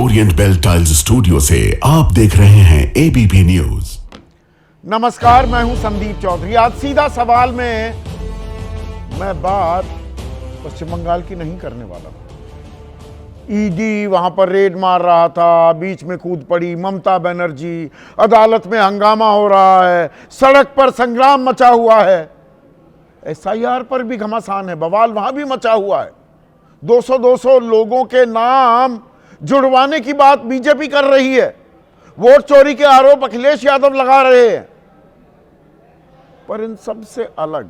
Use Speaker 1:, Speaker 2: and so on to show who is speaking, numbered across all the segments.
Speaker 1: Orient bell tiles studio से आप देख रहे हैं एबीपी न्यूज।
Speaker 2: नमस्कार, मैं हूं संदीप चौधरी। आज सीधा सवाल में मैं बात पश्चिम बंगाल की नहीं करने वाला हूं। ईडी वहां पर रेड मार रहा था, बीच में कूद पड़ी ममता बनर्जी, अदालत में हंगामा हो रहा है, सड़क पर संग्राम मचा हुआ है। एसआईआर पर भी घमासान है, बवाल वहां भी मचा हुआ है। 200 लोगों के नाम जुड़वाने की बात बीजेपी कर रही है। वोट चोरी के आरोप अखिलेश यादव लगा रहे हैं। पर इन सब से अलग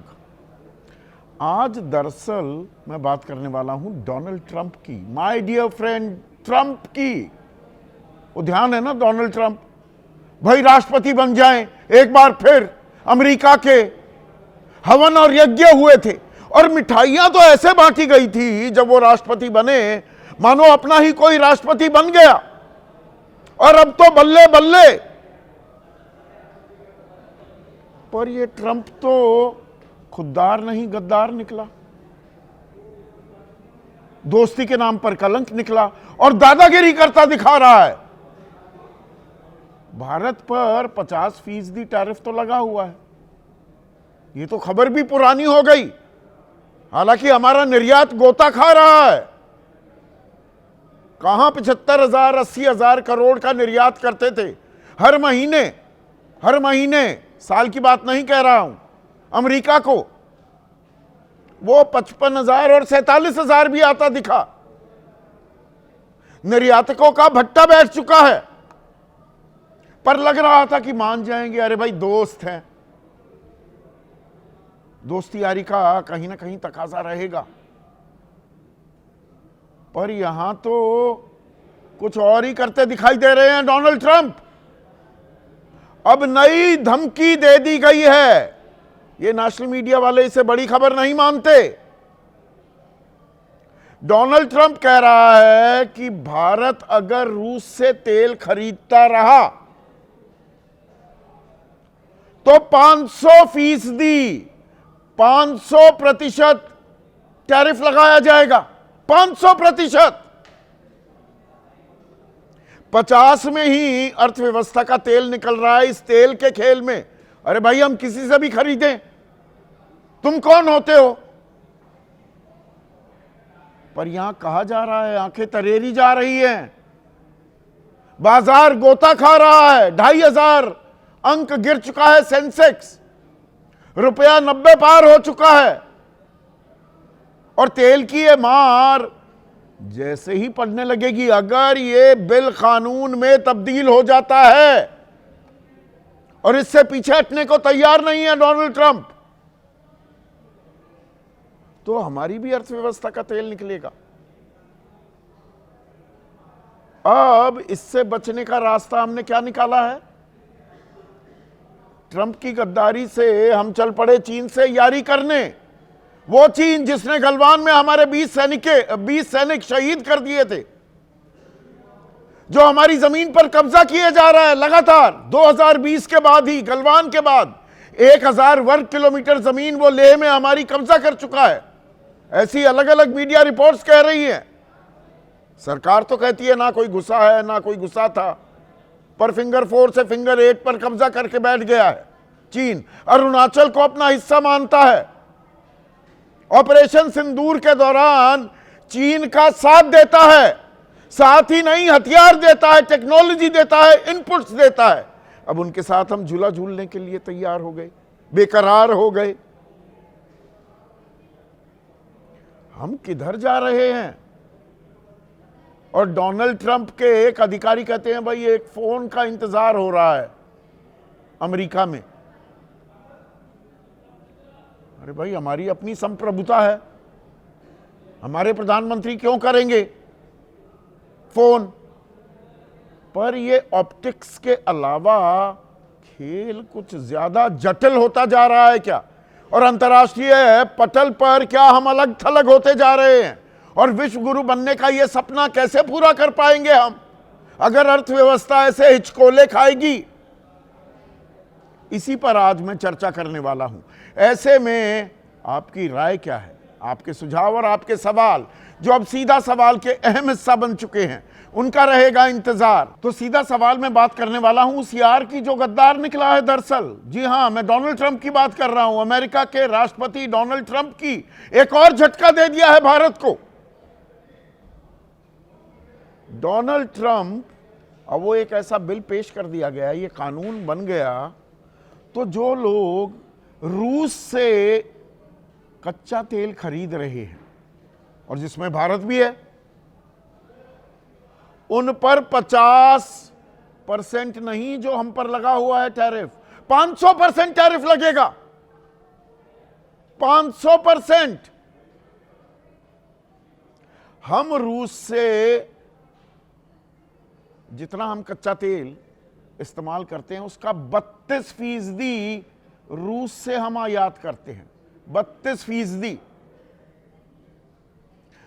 Speaker 2: आज दरअसल मैं बात करने वाला हूं डोनाल्ड ट्रंप की, माय डियर फ्रेंड ट्रंप की। वो ध्यान है ना डोनाल्ड ट्रंप, भाई राष्ट्रपति बन जाएं एक बार फिर। अमेरिका के हवन और यज्ञ हुए थे और मिठाइयां तो ऐसे बांटी गई थी जब वो राष्ट्रपति बने, मानो अपना ही कोई राष्ट्रपति बन गया। और अब तो बल्ले बल्ले। पर ये ट्रंप तो खुददार नहीं गद्दार निकला, दोस्ती के नाम पर कलंक निकला और दादागिरी करता दिखा रहा है। भारत पर 50% टैरिफ तो लगा हुआ है। ये तो खबर भी पुरानी हो गई। हालांकि हमारा निर्यात गोता खा रहा है। कहां 75,000 80,000 करोड़ का निर्यात करते थे हर महीने, साल की बात नहीं कह रहा हूं, अमेरिका को वो 55,000 और 47,000 भी आता दिखा। निर्यातकों का भट्टा बैठ चुका है। पर लग रहा था कि मान जाएंगे, अरे भाई दोस्त हैं, दोस्ती यारी का कहीं ना कहीं तकाजा रहेगा। पर यहां तो कुछ और ही करते दिखाई दे रहे हैं डोनाल्ड ट्रंप। अब नई धमकी दे दी गई है। ये नेशनल मीडिया वाले इसे बड़ी खबर नहीं मानते। डोनाल्ड ट्रंप कह रहा है कि भारत अगर रूस से तेल खरीदता रहा तो 500% टैरिफ लगाया जाएगा। 500%। 50 में ही अर्थव्यवस्था का तेल निकल रहा है इस तेल के खेल में। अरे भाई, हम किसी से भी खरीदें, तुम कौन होते हो? पर यहां कहा जा रहा है, आंखें तरेरी जा रही हैं, बाजार गोता खा रहा है। 2,500 अंक गिर चुका है सेंसेक्स, रुपया 90 पार हो चुका है। और तेल की ये मार जैसे ही पड़ने लगेगी, अगर ये बिल कानून में तब्दील हो जाता है, और इससे पीछे हटने को तैयार नहीं है डोनाल्ड ट्रंप, तो हमारी भी अर्थव्यवस्था का तेल निकलेगा। अब इससे बचने का रास्ता हमने क्या निकाला है? ट्रंप की गद्दारी से हम चल पड़े चीन से यारी करने। वो चीन जिसने गलवान में हमारे 20 सैनिक शहीद कर दिए थे, जो हमारी जमीन पर कब्जा किए जा रहा है लगातार। 2020 के बाद ही, गलवान के बाद 1,000 वर्ग किलोमीटर जमीन वो लेह में हमारी कब्जा कर चुका है। ऐसी अलग अलग मीडिया रिपोर्ट्स कह रही हैं। सरकार तो कहती है ना कोई गुस्सा है, ना कोई गुस्सा था, पर फिंगर 4 से फिंगर 8 पर कब्जा करके बैठ गया है चीन। अरुणाचल को अपना हिस्सा मानता है। ऑपरेशन सिंदूर के दौरान चीन का साथ देता है, साथ ही नहीं हथियार देता है, टेक्नोलॉजी देता है, इनपुट्स देता है। अब उनके साथ हम झूला झूलने के लिए तैयार हो गए, बेकरार हो गए। हम किधर जा रहे हैं? और डोनाल्ड ट्रंप के एक अधिकारी कहते हैं, भाई एक फोन का इंतजार हो रहा है अमेरिका में। अरे भाई, हमारी अपनी संप्रभुता है, हमारे प्रधानमंत्री क्यों करेंगे फोन? पर ये ऑप्टिक्स के अलावा खेल कुछ ज्यादा जटिल होता जा रहा है क्या? और अंतर्राष्ट्रीय पटल पर क्या हम अलग थलग होते जा रहे हैं? और विश्व गुरु बनने का ये सपना कैसे पूरा कर पाएंगे हम, अगर अर्थव्यवस्था ऐसे हिचकोले खाएगी? इसी पर आज मैं चर्चा करने वाला हूं। ऐसे में आपकी राय क्या है? आपके सुझाव और आपके सवाल जो अब सीधा सवाल के अहम हिस्सा बन चुके हैं, उनका रहेगा इंतजार। तो सीधा सवाल में बात करने वाला हूं उस यार की जो गद्दार निकला है दरअसल। जी हां, मैं डोनाल्ड ट्रंप की बात कर रहा हूं। अमेरिका के राष्ट्रपति डोनाल्ड ट्रंप की एक और झटका दे दिया है भारत को। डोनाल्ड ट्रंप, अब वो एक ऐसा बिल पेश कर दिया गया, ये कानून बन गया, तो जो लोग रूस से कच्चा तेल खरीद रहे हैं और जिसमें भारत भी है, उन पर 50% नहीं जो हम पर लगा हुआ है टैरिफ, 500% टैरिफ लगेगा। 500%। हम रूस से जितना हम कच्चा तेल इस्तेमाल करते हैं उसका 32% रूस से हम आयात करते हैं। 32%।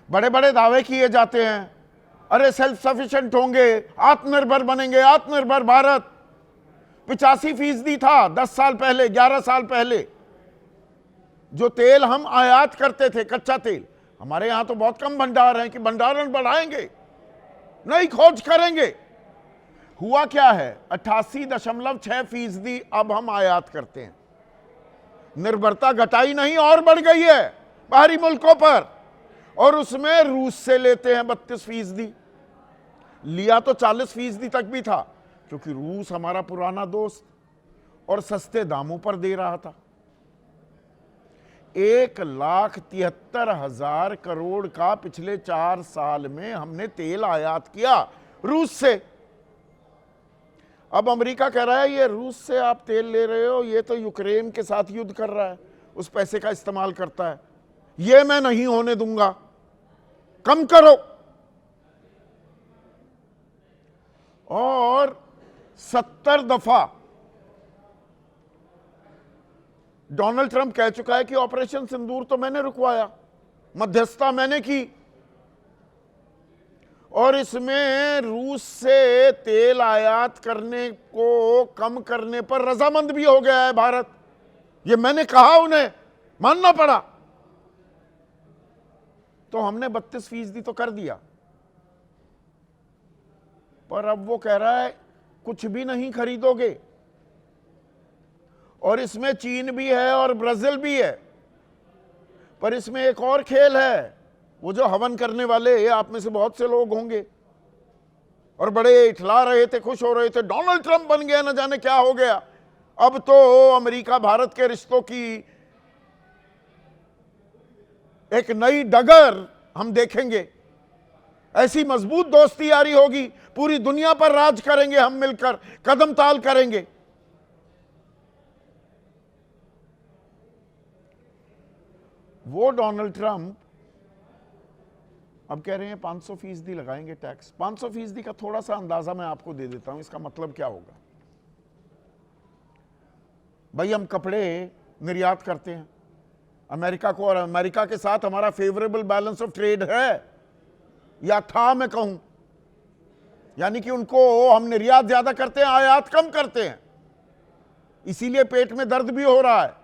Speaker 2: बड़े बड़े दावे किए जाते हैं, अरे सेल्फ सफिशिएंट होंगे, आत्मनिर्भर बनेंगे, आत्मनिर्भर भारत। 85% था 10 साल पहले, 11 साल पहले जो तेल हम आयात करते थे, कच्चा तेल। हमारे यहां तो बहुत कम भंडार हैं कि भंडारण बढ़ाएंगे, नई खोज करेंगे। हुआ क्या है, 88.6% अब हम आयात करते हैं। निर्भरता घटाई नहीं और बढ़ गई है बाहरी मुल्कों पर, और उसमें रूस से लेते हैं 32%। लिया तो 40% तक भी था, क्योंकि रूस हमारा पुराना दोस्त और सस्ते दामों पर दे रहा था। 1,73,000 करोड़ का पिछले 4 साल में हमने तेल आयात किया रूस से। अब अमेरिका कह रहा है ये रूस से आप तेल ले रहे हो, ये तो यूक्रेन के साथ युद्ध कर रहा है, उस पैसे का इस्तेमाल करता है, ये मैं नहीं होने दूंगा, कम करो। और 70 दफा डोनाल्ड ट्रंप कह चुका है कि ऑपरेशन सिंदूर तो मैंने रुकवाया, मध्यस्थता मैंने की, और इसमें रूस से तेल आयात करने को कम करने पर रजामंद भी हो गया है भारत। ये मैंने कहा, उन्हें मानना पड़ा। तो हमने 32% तो कर दिया, पर अब वो कह रहा है कुछ भी नहीं खरीदोगे। और इसमें चीन भी है और ब्राजील भी है। पर इसमें एक और खेल है, वो जो हवन करने वाले आप में से बहुत से लोग होंगे और बड़े इठला रहे थे, खुश हो रहे थे, डोनाल्ड ट्रंप बन गया, न जाने क्या हो गया। अब तो अमेरिका भारत के रिश्तों की एक नई डगर हम देखेंगे। ऐसी मजबूत दोस्ती यारी होगी, पूरी दुनिया पर राज करेंगे हम मिलकर, कदम ताल करेंगे। वो डोनाल्ड ट्रंप अब कह रहे हैं 500% लगाएंगे टैक्स। 500% का थोड़ा सा अंदाजा मैं आपको दे देता हूं, इसका मतलब क्या होगा। भाई हम कपड़े निर्यात करते हैं अमेरिका को, और अमेरिका के साथ हमारा फेवरेबल बैलेंस ऑफ ट्रेड है, या था मैं कहूं, यानी कि उनको हम निर्यात ज्यादा करते हैं, आयात कम करते हैं, इसीलिए पेट में दर्द भी हो रहा है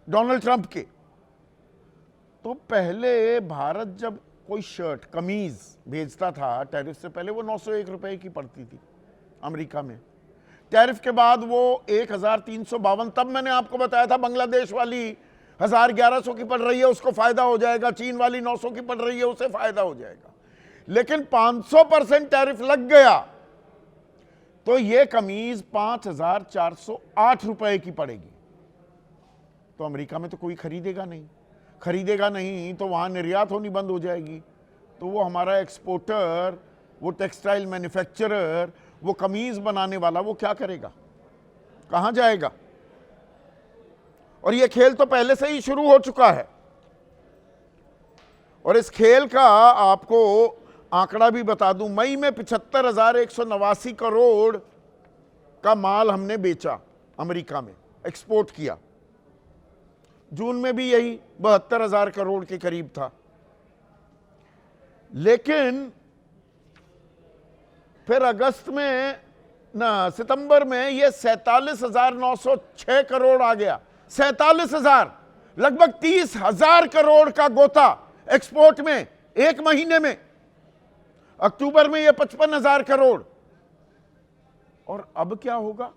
Speaker 2: डोनाल्ड ट्रंप के। तो पहले भारत जब कोई शर्ट, कमीज भेजता था टैरिफ से पहले, वो 901 रुपए की पड़ती थी अमेरिका में। टैरिफ के बाद वो 1352, तब मैंने आपको बताया था बांग्लादेश वाली 1100 की पड़ रही है, उसको फायदा हो जाएगा, चीन वाली 900 की पड़ रही है, उसे फायदा हो जाएगा। लेकिन 500% टैरिफ लग गया तो ये कमीज 5408 रुपए की पड़ेगी। तो अमेरिका में तो कोई खरीदेगा नहीं, तो वहां निर्यात होनी बंद हो जाएगी। तो वो हमारा एक्सपोर्टर, वो टेक्सटाइल मैन्युफैक्चरर, वो कमीज बनाने वाला, वो क्या करेगा, कहां जाएगा। और ये खेल तो पहले से ही शुरू हो चुका है। और इस खेल का आपको आंकड़ा भी बता दूं, मई में 75,189 करोड़ का माल हमने बेचा अमेरिका में, एक्सपोर्ट किया। जून में भी यही 72,000 करोड़ के करीब था। लेकिन फिर अगस्त में ना सितंबर में ये 47,906 करोड़ आ गया। 47,000, लगभग 30,000 करोड़ का गोता एक्सपोर्ट में एक महीने में। अक्टूबर में यह 55,000 करोड़। और अब क्या होगा?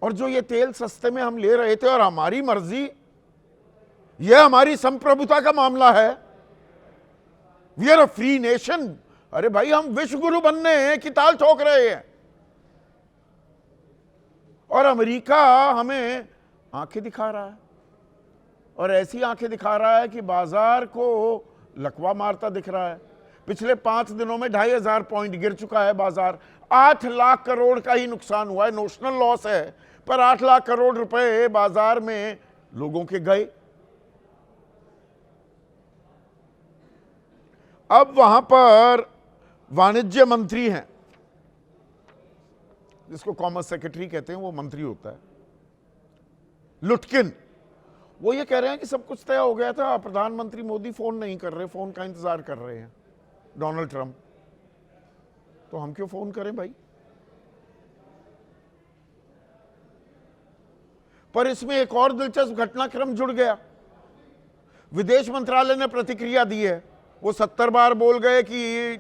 Speaker 2: और जो ये तेल सस्ते में हम ले रहे थे और हमारी मर्जी, यह हमारी संप्रभुता का मामला है। We are a free nation. अरे भाई, हम विश्व गुरु बनने की ताल ठोक रहे हैं और अमेरिका हमें आंखें दिखा रहा है, और ऐसी आंखें दिखा रहा है कि बाजार को लकवा मारता दिख रहा है। पिछले 5 दिनों में 2,500 पॉइंट गिर चुका है बाजार। 8 लाख करोड़ का ही नुकसान हुआ है। नोशनल लॉस है, पर 8 लाख करोड़ रुपए बाजार में लोगों के गए। अब वहां पर वाणिज्य मंत्री हैं, जिसको कॉमर्स सेक्रेटरी कहते हैं, वो मंत्री होता है, लुटकिन। वो ये कह रहे हैं कि सब कुछ तय हो गया था, प्रधानमंत्री मोदी फोन नहीं कर रहे, फोन का इंतजार कर रहे हैं डोनाल्ड ट्रंप। तो हम क्यों फोन करें भाई? पर इसमें एक और दिलचस्प घटनाक्रम जुड़ गया। विदेश मंत्रालय ने प्रतिक्रिया दी है। वो 70 बार बोल गए कि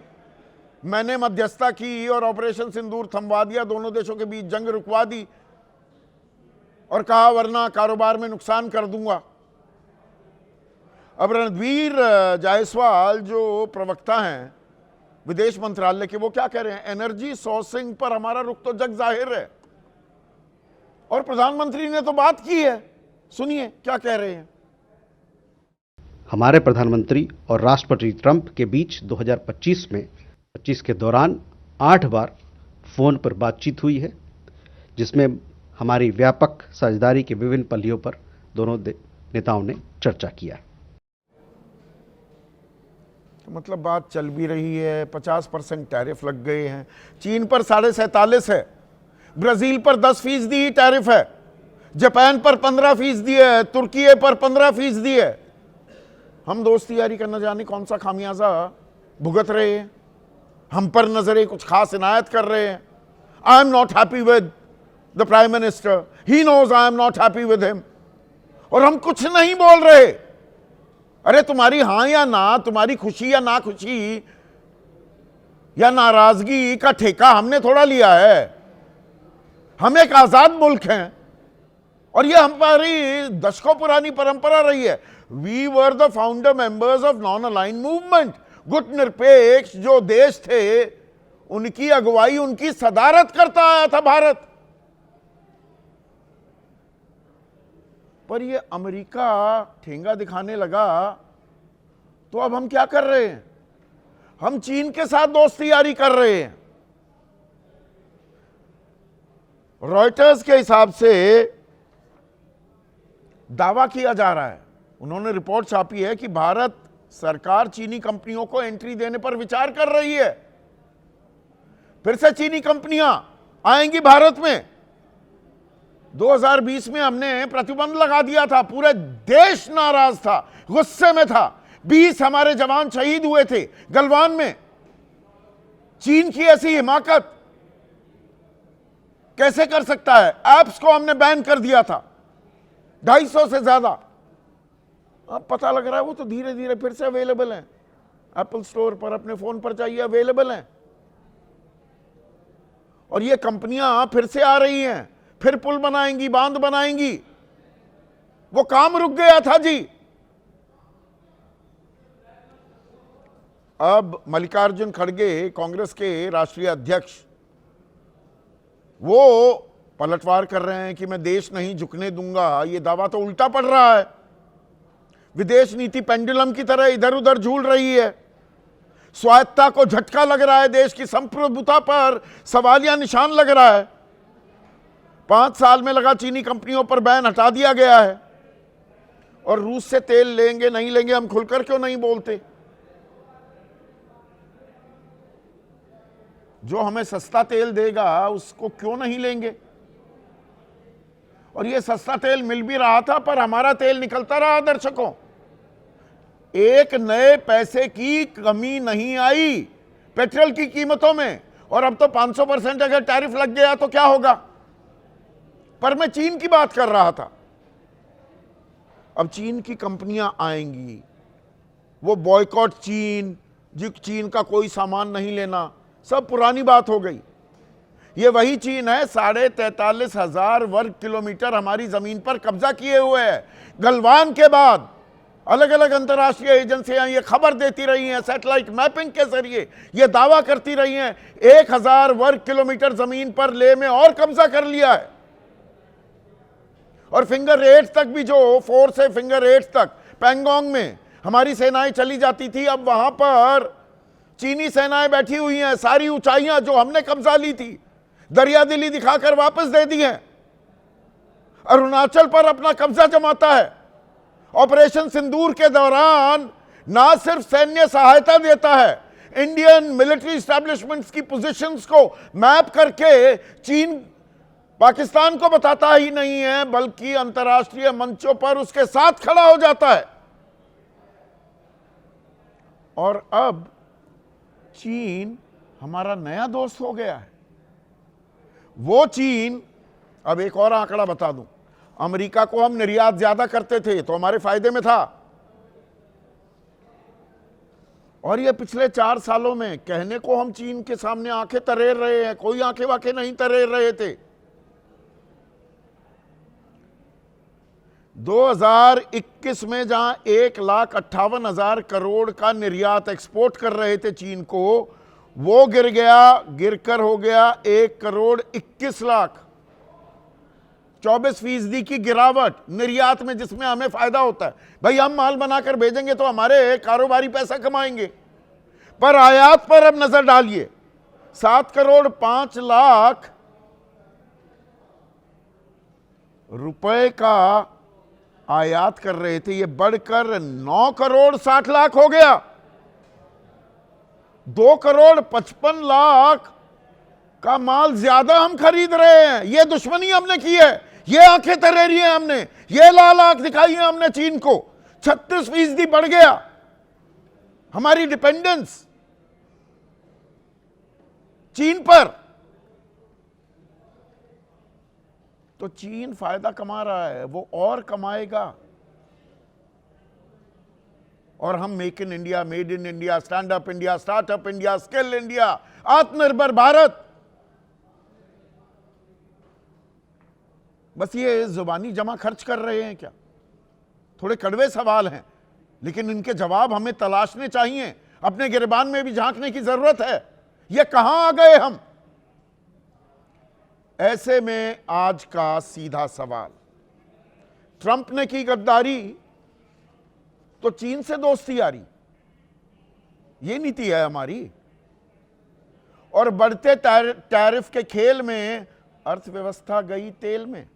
Speaker 2: मैंने मध्यस्थता की और ऑपरेशन सिंदूर थमवा दिया, दोनों देशों के बीच जंग रुकवा दी, और कहा वरना कारोबार में नुकसान कर दूंगा। अब रणधीर जायसवाल जो प्रवक्ता हैं विदेश मंत्रालय के, वो क्या कह रहे हैं? एनर्जी सोर्सिंग पर हमारा रुख तो जग जाहिर है, और प्रधानमंत्री ने तो बात की है। सुनिए क्या कह रहे हैं।
Speaker 3: हमारे प्रधानमंत्री और राष्ट्रपति ट्रंप के बीच 2025 के दौरान 8 बार फोन पर बातचीत हुई है, जिसमें हमारी व्यापक साझेदारी के विभिन्न पहलुओं पर दोनों नेताओं ने चर्चा किया है।
Speaker 2: तो मतलब बात चल भी रही है। 50% टैरिफ लग गए हैं। चीन पर 47.5 है, ब्राजील पर 10% ही टैरिफ है, जापान पर 15% है, तुर्की पर 15% है। हम दोस्ती यारी करना जाने कौन सा खामियाजा भुगत रहे हैं। हम पर नजरें कुछ खास इनायत कर रहे हैं। I am not happy with the prime minister, he knows I am not happy with him, और हम कुछ नहीं बोल रहे। अरे तुम्हारी हां या ना, तुम्हारी खुशी या ना खुशी या नाराजगी का ठेका हमने थोड़ा लिया है। हम एक आजाद मुल्क हैं, और ये हमारी दशकों पुरानी परंपरा रही है। We were the founder members of non align movement. गुटनिरपेक्ष जो देश थे, उनकी अगुवाई, उनकी सदारत करता आया था भारत। पर ये अमेरिका ठेंगा दिखाने लगा, तो अब हम क्या कर रहे हैं? हम चीन के साथ दोस्ती यारी कर रहे हैं। रॉयटर्स के हिसाब से दावा किया जा रहा है, उन्होंने रिपोर्ट छापी है कि भारत सरकार चीनी कंपनियों को एंट्री देने पर विचार कर रही है। फिर से चीनी कंपनियां आएंगी भारत में। 2020 में हमने प्रतिबंध लगा दिया था, पूरे देश नाराज था, गुस्से में था। 20 हमारे जवान शहीद हुए थे गलवान में। चीन की ऐसी हिमाकत कैसे कर सकता है? ऐप्स को हमने बैन कर दिया था, 250 से ज्यादा। अब पता लग रहा है वो तो धीरे धीरे फिर से अवेलेबल हैं एप्पल स्टोर पर, अपने फोन पर चाहिए अवेलेबल हैं। और ये कंपनियां फिर से आ रही हैं, फिर पुल बनाएंगी, बांध बनाएंगी। वो काम रुक गया था जी। अब मल्लिकार्जुन खड़गे, कांग्रेस के राष्ट्रीय अध्यक्ष, वो पलटवार कर रहे हैं कि मैं देश नहीं झुकने दूंगा। ये दावा तो उल्टा पड़ रहा है। विदेश नीति पेंडुलम की तरह इधर उधर झूल रही है। स्वायत्तता को झटका लग रहा है, देश की संप्रभुता पर सवालिया निशान लग रहा है। 5 साल में लगा चीनी कंपनियों पर बैन हटा दिया गया है। और रूस से तेल लेंगे नहीं लेंगे, हम खुलकर क्यों नहीं बोलते? जो हमें सस्ता तेल देगा उसको क्यों नहीं लेंगे? और ये सस्ता तेल मिल भी रहा था, पर हमारा तेल निकलता रहा दर्शकों। एक नए पैसे की कमी नहीं आई पेट्रोल की कीमतों में। और अब तो 500% अगर टैरिफ लग गया तो क्या होगा? पर मैं चीन की बात कर रहा था। अब चीन की कंपनियां आएंगी, वो बॉयकॉट चीन, जो चीन का कोई सामान नहीं लेना, सब पुरानी बात हो गई। ये वही चीन है 43,500 वर्ग किलोमीटर हमारी जमीन पर कब्जा किए हुए है। गलवान के बाद अलग अलग अंतर्राष्ट्रीय एजेंसियां ये खबर देती रही हैं, सैटेलाइट मैपिंग के जरिए ये दावा करती रही हैं 1,000 वर्ग किलोमीटर जमीन पर ले में और कब्जा कर लिया है। और फिंगर 8 तक भी, जो फोर्स है फिंगर 8 तक, पैंगोंग में हमारी सेनाएं चली जाती थी, अब वहां पर चीनी सेनाएं बैठी हुई हैं। सारी ऊंचाइयां जो हमने कब्जा ली थी दरिया दिली दिखाकर वापस दे दी हैं। अरुणाचल पर अपना कब्जा जमाता है। ऑपरेशन सिंदूर के दौरान ना सिर्फ सैन्य सहायता देता है, इंडियन मिलिट्री एस्टैब्लिशमेंट्स की पोजीशंस को मैप करके चीन पाकिस्तान को बताता ही नहीं है, बल्कि अंतर्राष्ट्रीय मंचों पर उसके साथ खड़ा हो जाता है। और अब चीन हमारा नया दोस्त हो गया है। वो चीन, अब एक और आंकड़ा बता दूं, अमेरिका को हम निर्यात ज्यादा करते थे तो हमारे फायदे में था, और ये पिछले 4 सालों में कहने को हम चीन के सामने आंखें तरेर रहे हैं, कोई आंखें वाखें नहीं तरेर रहे थे। 2021 में जहां 1,58,000 करोड़ का निर्यात एक्सपोर्ट कर रहे थे चीन को, वो गिरकर हो गया 1,21,00,000। 24% की गिरावट निर्यात में, जिसमें हमें फायदा होता है। भाई हम माल बनाकर भेजेंगे तो हमारे कारोबारी पैसा कमाएंगे, पर आयात पर अब नजर डालिए। 7,05,00,000 रुपए का आयात कर रहे थे, ये बढ़कर 9,60,00,000 हो गया। 2,55,00,000 का माल ज्यादा हम खरीद रहे हैं। ये दुश्मनी हमने की है, ये आंखें तरेरी है हमने, ये लाल आंख दिखाई है हमने चीन को। 36% बढ़ गया हमारी डिपेंडेंस चीन पर। तो चीन फायदा कमा रहा है, वो और कमाएगा। और हम make in India, made in India, stand up India, startup India, skill India, आत्मनिर्भर भारत, बस ये जुबानी जमा खर्च कर रहे हैं क्या? थोड़े कड़वे सवाल हैं, लेकिन इनके जवाब हमें तलाशने चाहिए। अपने गिरबान में भी झांकने की जरूरत है। ये कहां आ गए हम? ऐसे में आज का सीधा सवाल, ट्रंप ने की गद्दारी तो चीन से दोस्ती यारी, ये नीति है हमारी। और बढ़ते टैरिफ के खेल में अर्थव्यवस्था गई तेल में।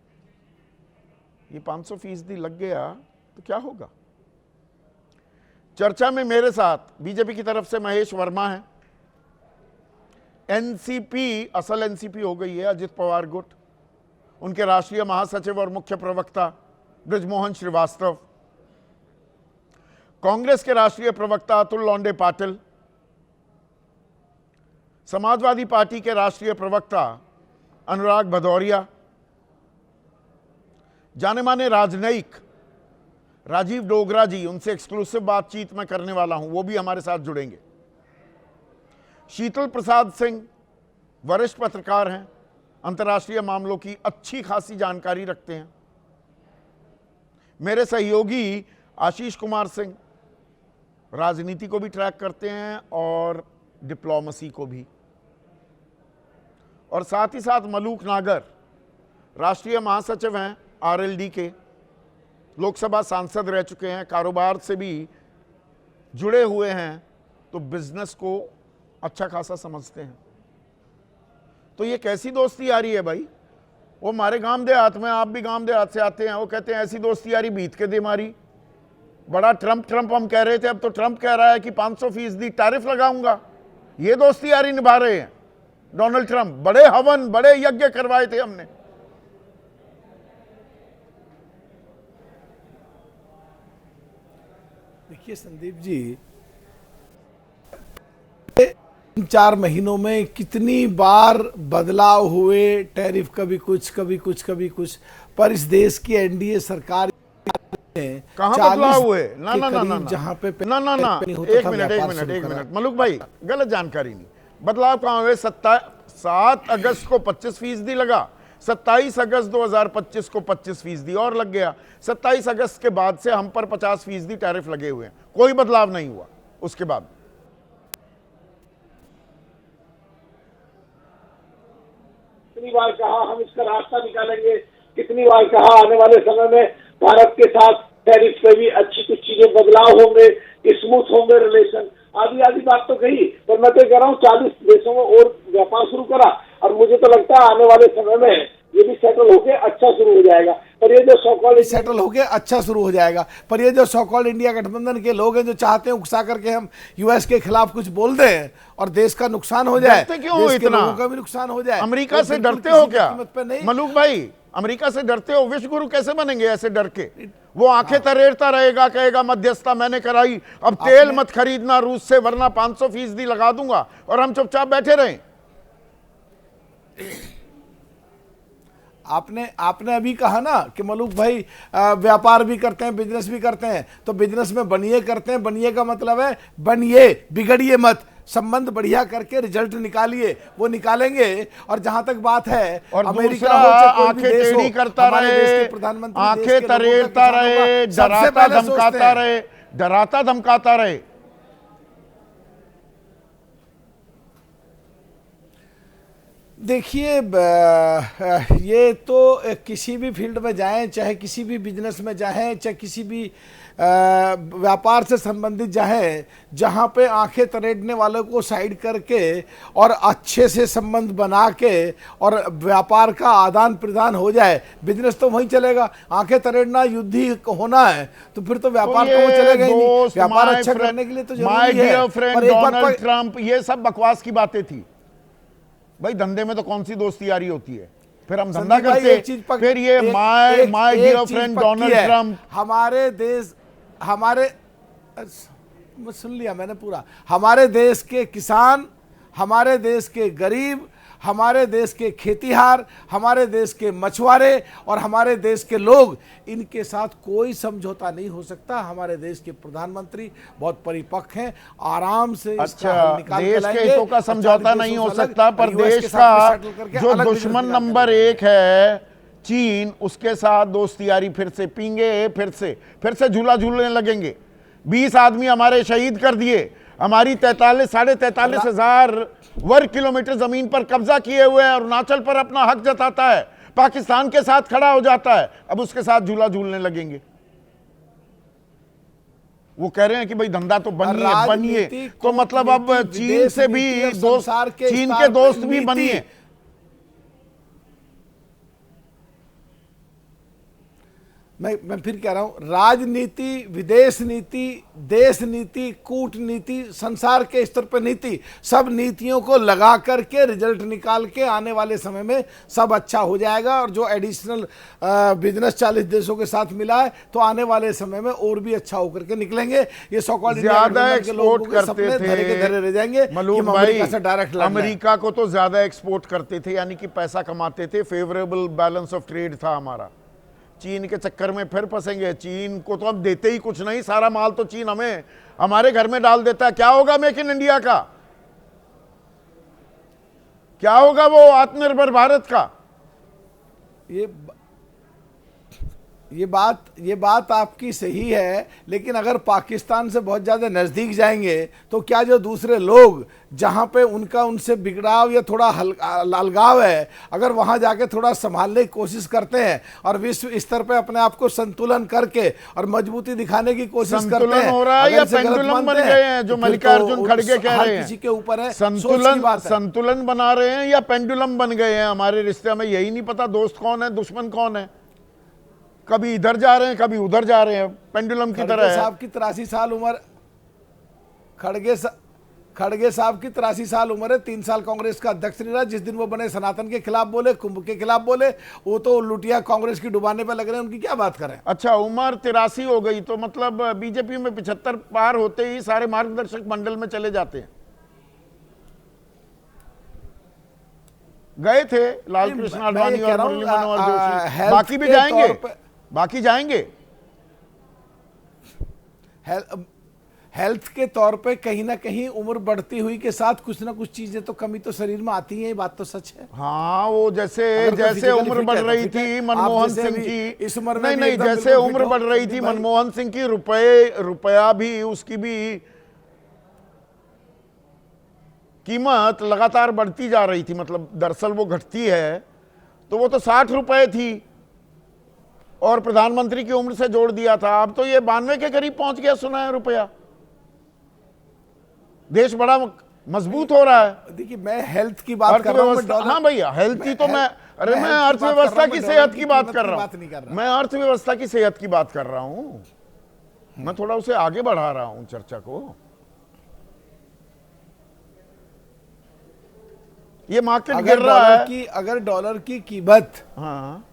Speaker 2: ये 500% लग गया तो क्या होगा? चर्चा में मेरे साथ बीजेपी की तरफ से महेश वर्मा है, एनसीपी, असल एनसीपी हो गई है अजित पवार गुट, उनके राष्ट्रीय महासचिव और मुख्य प्रवक्ता बृजमोहन श्रीवास्तव, कांग्रेस के राष्ट्रीय प्रवक्ता अतुल लोंडे पाटिल, समाजवादी पार्टी के राष्ट्रीय प्रवक्ता अनुराग भदौरिया, जाने माने राजनयिक राजीव डोगरा जी, उनसे एक्सक्लूसिव बातचीत मैं करने वाला हूं, वो भी हमारे साथ जुड़ेंगे। शीतल प्रसाद सिंह वरिष्ठ पत्रकार हैं, अंतर्राष्ट्रीय मामलों की अच्छी खासी जानकारी रखते हैं। मेरे सहयोगी आशीष कुमार सिंह राजनीति को भी ट्रैक करते हैं और डिप्लोमेसी को भी। और साथ ही साथ मलूक नागर राष्ट्रीय महासचिव हैं आरएलडी के, लोकसभा सांसद रह चुके हैं, कारोबार से भी जुड़े हुए हैं, तो बिजनेस को अच्छा खासा समझते हैं। तो ये कैसी दोस्ती यारी है भाई? वो हमारे गांव देहात में, आप भी गांव देहात से आते हैं, वो कहते हैं ऐसी दोस्ती यारी बीत के दे मारी। बड़ा ट्रंप हम कह रहे थे, अब तो ट्रंप कह रहा है कि 500% टैरिफ लगाऊंगा। ये दोस्ती यारी निभा रहे हैं डोनाल्ड ट्रंप। बड़े हवन, बड़े यज्ञ करवाए थे हमने।
Speaker 4: देखिए संदीप जी, 4 महीनों में कितनी बार बदलाव हुए, टैरिफ कभी कुछ, कभी कुछ, कभी कुछ, पर इस देश की एनडीए सरकार ने
Speaker 2: कहाँ
Speaker 4: 40
Speaker 2: बदलाव हुए? ना
Speaker 4: के
Speaker 2: ना ना
Speaker 4: करीब
Speaker 2: ना
Speaker 4: जहाँ पे
Speaker 2: ना ना ना
Speaker 4: नहीं होता
Speaker 2: एक
Speaker 4: था,
Speaker 2: मिनट
Speaker 4: व्यापार शुरू करा।
Speaker 2: मलूक भाई, गलत जानकारी नहीं। बदलाव कहाँ हुए? 7 अगस्त को 25% लगा, 27 अगस्त 2025 को 25% और लग गया। 27 अगस्त के बाद से हम पर 50% टैरिफ लगे हुए हैं, कोई बदलाव नहीं हुआ उसके बाद।
Speaker 5: कितनी बार कहा हम इसका रास्ता निकालेंगे, कितनी बार कहा आने वाले समय में भारत के साथ टैरिफ पे भी अच्छी कुछ चीजें बदलाव होंगे, स्मूथ होंगे रिलेशन, आदि बात तो कही। पर मैं तो कह रहा हूँ 40 देशों में और व्यापार शुरू करा, और मुझे तो लगता है आने वाले समय में ये भी सेटल होके अच्छा शुरू हो जाएगा। पर ये जो सॉकॉल्ड
Speaker 4: सेटल होके अच्छा शुरू हो जाएगा। पर ये जो सॉकॉल्ड इंडिया गठबंधन के लोग हैं जो चाहते हैं उकसा करके हम यूएस के खिलाफ कुछ बोल दें और देश का नुकसान हो जाए,
Speaker 2: डरते क्यों हो
Speaker 4: देश के
Speaker 2: इतना?
Speaker 4: लोगों का भी नुकसान हो जाए।
Speaker 2: अमेरिका
Speaker 4: तो
Speaker 2: से
Speaker 4: बिल्कुल
Speaker 2: डरते
Speaker 4: किसी
Speaker 2: हो
Speaker 4: भी
Speaker 2: क्या
Speaker 4: कीमत पे नहीं।
Speaker 2: मलूक भाई? अमेरिका से डरते हो? विश्व गुरु कैसे बनेंगे ऐसे डर के? वो आंखें तरेरता रहेगा, कहेगा मध्यस्थता मैंने कराई, अब तेल मत खरीदना रूस से वरना 500% लगा दूंगा, और हम चुपचाप बैठे रहें।
Speaker 4: आपने अभी कहा ना कि मलूक भाई व्यापार भी करते हैं, बिजनेस भी करते हैं, तो बिजनेस में बनिए करते हैं। बनिए का मतलब है बनिए, बिगड़िए मत, संबंध बढ़िया करके रिजल्ट निकालिए, वो निकालेंगे। और जहां तक बात है
Speaker 2: और
Speaker 4: अमेरिका
Speaker 2: दूसरा,
Speaker 4: हो चाहे कोई भी
Speaker 2: आंखें
Speaker 4: देश हो,
Speaker 2: टेढ़ी करता
Speaker 4: हमारे देश
Speaker 2: रहे,
Speaker 4: के प्रधानमंत्री देश
Speaker 2: आंखें
Speaker 4: के लोगों का,
Speaker 2: तरेरता
Speaker 4: किसानों का
Speaker 2: रहे,
Speaker 4: सबसे
Speaker 2: डराता
Speaker 4: पहले सोचते
Speaker 2: धमकाता
Speaker 4: हैं।
Speaker 2: रहे, डराता धमकाता रहे।
Speaker 4: देखिए ये तो किसी भी फील्ड में जाएं, चाहे किसी भी बिजनेस में जाएं, चाहे किसी भी व्यापार से संबंधित जाएं, जहां पे आंखें तरेड़ने वालों को साइड करके और अच्छे से संबंध बना के और व्यापार का आदान प्रदान हो जाए, बिजनेस तो वहीं चलेगा। आंखें तरेड़ना युद्ध ही होना है तो फिर तो व्यापार तो वो चलेगा ही नहीं। व्यापार अच्छा करने के लिए तो
Speaker 2: माय
Speaker 4: जरूरी है।
Speaker 2: डियर फ्रेंड
Speaker 4: और एक बात
Speaker 2: डोनाल्ड ट्रंप, ये सब बकवास की बातें थी भाई। धंधे में तो कौन सी दोस्ती यारी होती है? फिर हम धंधा करते, फिर ये my dear friend Donald Trump.
Speaker 4: सुन लिया मैंने पूरा। हमारे देश के किसान, हमारे देश के गरीब, हमारे देश के खेतीहार, हमारे देश के मछुआरे और हमारे देश के लोग, इनके साथ कोई समझौता नहीं हो सकता। हमारे देश के प्रधानमंत्री बहुत परिपक्व हैं, आराम से
Speaker 2: अच्छा, देश के हितों का समझौता नहीं हो सकता, पर देश का जो दुश्मन नंबर 1 है चीन, उसके साथ दोस्ती यारी फिर से पींगे, फिर से झूला झूलने लगेंगे। 20 आदमी हमारे शहीद कर दिए, हमारी 43,500 वर्ग किलोमीटर जमीन पर कब्जा किए हुए हैं। अरुणाचल पर अपना हक जताता है, पाकिस्तान के साथ खड़ा हो जाता है, अब उसके साथ झूला झूलने लगेंगे। वो कह रहे हैं कि भाई धंधा तो बनिए, तो मतलब अब चीन से भी दोस्त, चीन के दोस्त भी बनिए।
Speaker 4: मैं फिर कह रहा हूं, राजनीति, विदेश नीति, देश नीति, कूटनीति, संसार के स्तर पर नीति, सब नीतियों को लगा करके रिजल्ट निकाल के आने वाले समय में सब अच्छा हो जाएगा। और जो एडिशनल बिजनेस 40 देशों के साथ मिला है तो आने वाले समय में और भी अच्छा होकर के निकलेंगे। ये सॉकॉल्ड
Speaker 2: ज्यादा एक्सपोर्ट करते थे
Speaker 4: धरे रह जाएंगे।
Speaker 2: मलूक भाई, अमेरिका को तो ज्यादा एक्सपोर्ट करते थे, यानी कि पैसा कमाते थे, फेवरेबल बैलेंस ऑफ ट्रेड था हमारा। चीन के चक्कर में फिर फंसेंगे। चीन को तो अब देते ही कुछ नहीं, सारा माल तो चीन हमें हमारे घर में डाल देता है। क्या होगा मेक इन इंडिया का? क्या होगा वो आत्मनिर्भर भारत का?
Speaker 4: ये बात आपकी सही है, लेकिन अगर पाकिस्तान से बहुत ज्यादा नजदीक जाएंगे तो क्या जो दूसरे लोग जहां पे उनका उनसे बिगड़ाव या थोड़ा अलगाव है, अगर वहां जाके थोड़ा संभालने की कोशिश करते हैं और विश्व स्तर पे अपने आप को संतुलन करके और मजबूती दिखाने की कोशिश करते हैं,
Speaker 2: हो रहा है या पेंडुलम बन गए हैं जो मल्लिकार्जुन खड़गे कह रहे हैं?
Speaker 4: किसी के ऊपर है,
Speaker 2: संतुलन बना रहे हैं या पेंडुलम बन गए हैं? हमारे रिश्ते में यही नहीं पता दोस्त कौन है, दुश्मन कौन है। कभी इधर जा रहे हैं, कभी उधर जा रहे हैं, पेंडुलम की तरह है।
Speaker 4: साहब की 83 साल उम्र, खड़गे साहब की 83 साल उम्र है। 3 साल कांग्रेस का अध्यक्ष नहीं रहा। जिस दिन वो बने सनातन के खिलाफ बोले, कुंभ के खिलाफ बोले। वो तो लुटिया कांग्रेस की डुबाने पे लग रहे हैं, उनकी क्या बात करें।
Speaker 2: अच्छा, उम्र 83 हो गई तो मतलब बीजेपी में 75 पार होते ही सारे मार्गदर्शक मंडल में चले जाते हैं। गए थे लालकृष्ण आडवाणी और मुरली मनोहर जोशी, बाकी भी जाएंगे, बाकी जाएंगे।
Speaker 4: हेल्थ के तौर पे कहीं ना कहीं उम्र बढ़ती हुई के साथ कुछ ना कुछ चीजें तो कमी तो शरीर में आती है, ये बात तो सच है।
Speaker 2: हाँ, वो जैसे
Speaker 4: अगर कोई
Speaker 2: जैसे
Speaker 4: physically
Speaker 2: उम्र
Speaker 4: fit
Speaker 2: बढ़
Speaker 4: है तो
Speaker 2: रही
Speaker 4: fit है।
Speaker 2: थी
Speaker 4: आप
Speaker 2: मनमोहन
Speaker 4: जैसे
Speaker 2: सिंह
Speaker 4: अभी
Speaker 2: की,
Speaker 4: इस उम्र में
Speaker 2: नहीं
Speaker 4: भी
Speaker 2: नहीं,
Speaker 4: एकदम
Speaker 2: जैसे
Speaker 4: बिल्कुल
Speaker 2: उम्र
Speaker 4: fit हो,
Speaker 2: बढ़ रही थी
Speaker 4: संदीप भाई।
Speaker 2: मनमोहन सिंह की, रुपया भी, उसकी भी कीमत लगातार बढ़ती जा रही थी, मतलब दरअसल वो घटती है, तो वो तो 60 रुपए थी और प्रधानमंत्री की उम्र से जोड़ दिया था, अब तो ये 92 के करीब पहुंच गया, सुना है, रुपया। देश बड़ा मजबूत हो रहा है।
Speaker 4: देखिए, मैं हेल्थ की बात कर रहा हूं, मैं
Speaker 2: अर्थव्यवस्था,
Speaker 4: डॉलर,
Speaker 2: हाँ भैया, हेल्थ की तो मैं, अरे मैं
Speaker 4: हेल्थ की बात कर
Speaker 2: अर्थव्यवस्था
Speaker 4: रहा हूं,
Speaker 2: की
Speaker 4: मैं
Speaker 2: सेहत
Speaker 4: डॉलर
Speaker 2: की बात
Speaker 4: कीमत
Speaker 2: कर
Speaker 4: की
Speaker 2: रहा
Speaker 4: बात नहीं कर
Speaker 2: हूं,
Speaker 4: रहा।
Speaker 2: मैं अर्थव्यवस्था की सेहत की बात कर रहा हूं, मैं थोड़ा उसे आगे बढ़ा रहा हूं चर्चा को। ये मार्केट गिर रहा है।
Speaker 4: अगर डॉलर की कीमत,
Speaker 2: हाँ,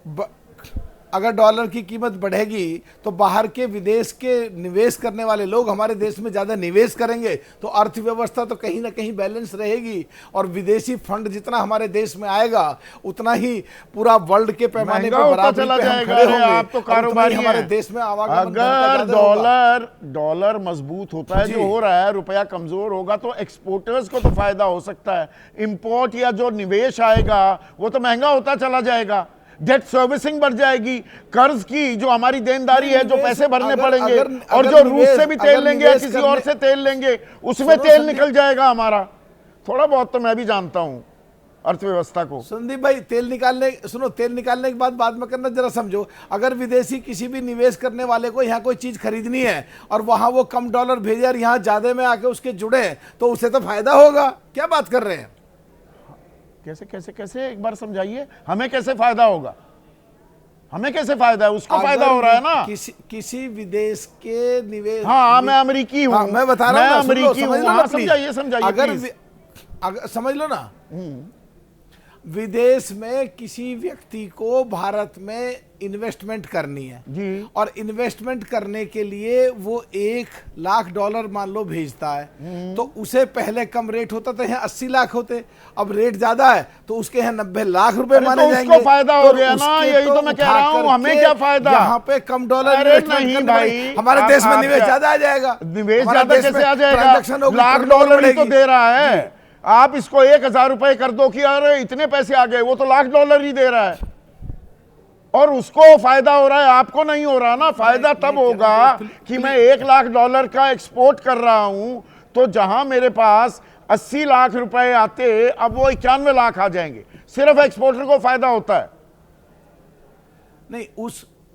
Speaker 4: अगर डॉलर की कीमत बढ़ेगी तो बाहर के विदेश के निवेश करने वाले लोग हमारे देश में ज्यादा निवेश करेंगे, तो अर्थव्यवस्था तो कहीं ना कहीं बैलेंस रहेगी, और विदेशी फंड जितना हमारे देश में आएगा उतना ही पूरा वर्ल्ड के पैमाने
Speaker 2: महंगा
Speaker 4: पर
Speaker 2: होता
Speaker 4: बराबरी
Speaker 2: चला
Speaker 4: पे हम
Speaker 2: जाएगा।
Speaker 4: खड़े
Speaker 2: अरे
Speaker 4: होंगे,
Speaker 2: आप तो
Speaker 4: और उतना ही
Speaker 2: कारोबारी
Speaker 4: हमारे
Speaker 2: हैं।
Speaker 4: देश में आवागमन धन का
Speaker 2: अगर
Speaker 4: ज्यादा होगा।
Speaker 2: डॉलर मजबूत होता है,
Speaker 4: जी।
Speaker 2: जो हो रहा है, रुपया कमजोर होगा, तो एक्सपोर्टर्स को तो फायदा हो सकता है, इंपोर्ट या जो निवेश आएगा वो तो महंगा होता चला जाएगा, डेट सर्विसिंग बढ़ जाएगी, कर्ज की जो हमारी देनदारी है, जो पैसे भरने पड़ेंगे, और जो रूस से भी तेल लेंगे या किसी और से तेल लेंगे, उसमें तेल निकल जाएगा हमारा। थोड़ा बहुत तो मैं भी जानता हूं अर्थव्यवस्था को।
Speaker 4: संदीप भाई, तेल निकालने के बाद में करना, जरा समझो, अगर विदेशी किसी भी निवेश करने वाले को यहाँ कोई चीज खरीदनी है और वहां वो कम डॉलर भेजे और यहाँ ज्यादा में आके उसके जुड़े, तो उसे तो फायदा होगा। क्या बात कर रहे हैं?
Speaker 2: कैसे कैसे कैसे, एक बार समझाइए, हमें कैसे फायदा होगा? हमें कैसे फायदा है? उसको फायदा हो रहा है ना।
Speaker 4: किसी विदेश के निवेश,
Speaker 2: हाँ, मैं अमेरिकी हूँ,
Speaker 4: हाँ, मैं बता रहा हूँ ना,
Speaker 2: अमेरिकी हूँ, हाँ,
Speaker 4: समझिए
Speaker 2: समझाइए
Speaker 4: अगर समझ लो ना, विदेश में किसी व्यक्ति को भारत में इन्वेस्टमेंट करनी है
Speaker 2: जी,
Speaker 4: और इन्वेस्टमेंट करने के लिए वो $1,00,000 मान लो भेजता है, तो उसे पहले कम रेट होता था, यहाँ 80 लाख होते, अब रेट ज्यादा है तो उसके यहाँ 90 लाख रुपए माने जाएंगे।
Speaker 2: उसको फायदा हो गया ना, यही तो मैं कह रहा हूँ, हमें क्या फायदा?
Speaker 4: यहाँ पे कम डॉलर
Speaker 2: नहीं भाई,
Speaker 4: हमारे देश में निवेश ज्यादा आ जाएगा।
Speaker 2: निवेश ज्यादा कैसे आ जाएगा? $1,00,000 ही तो दे रहा है। आप इसको 1,000 रुपए कर दो कि अरे इतने पैसे आ गए, वो तो $1,00,000 ही दे रहा है, और उसको फायदा हो रहा है, आपको नहीं हो रहा ना। फायदा तब होगा कि मैं $1,00,000 का एक्सपोर्ट कर रहा हूं, तो जहां मेरे पास 80 लाख रुपए आते, अब वो 91 लाख आ जाएंगे। सिर्फ एक्सपोर्टर को फायदा होता है।
Speaker 4: नहीं,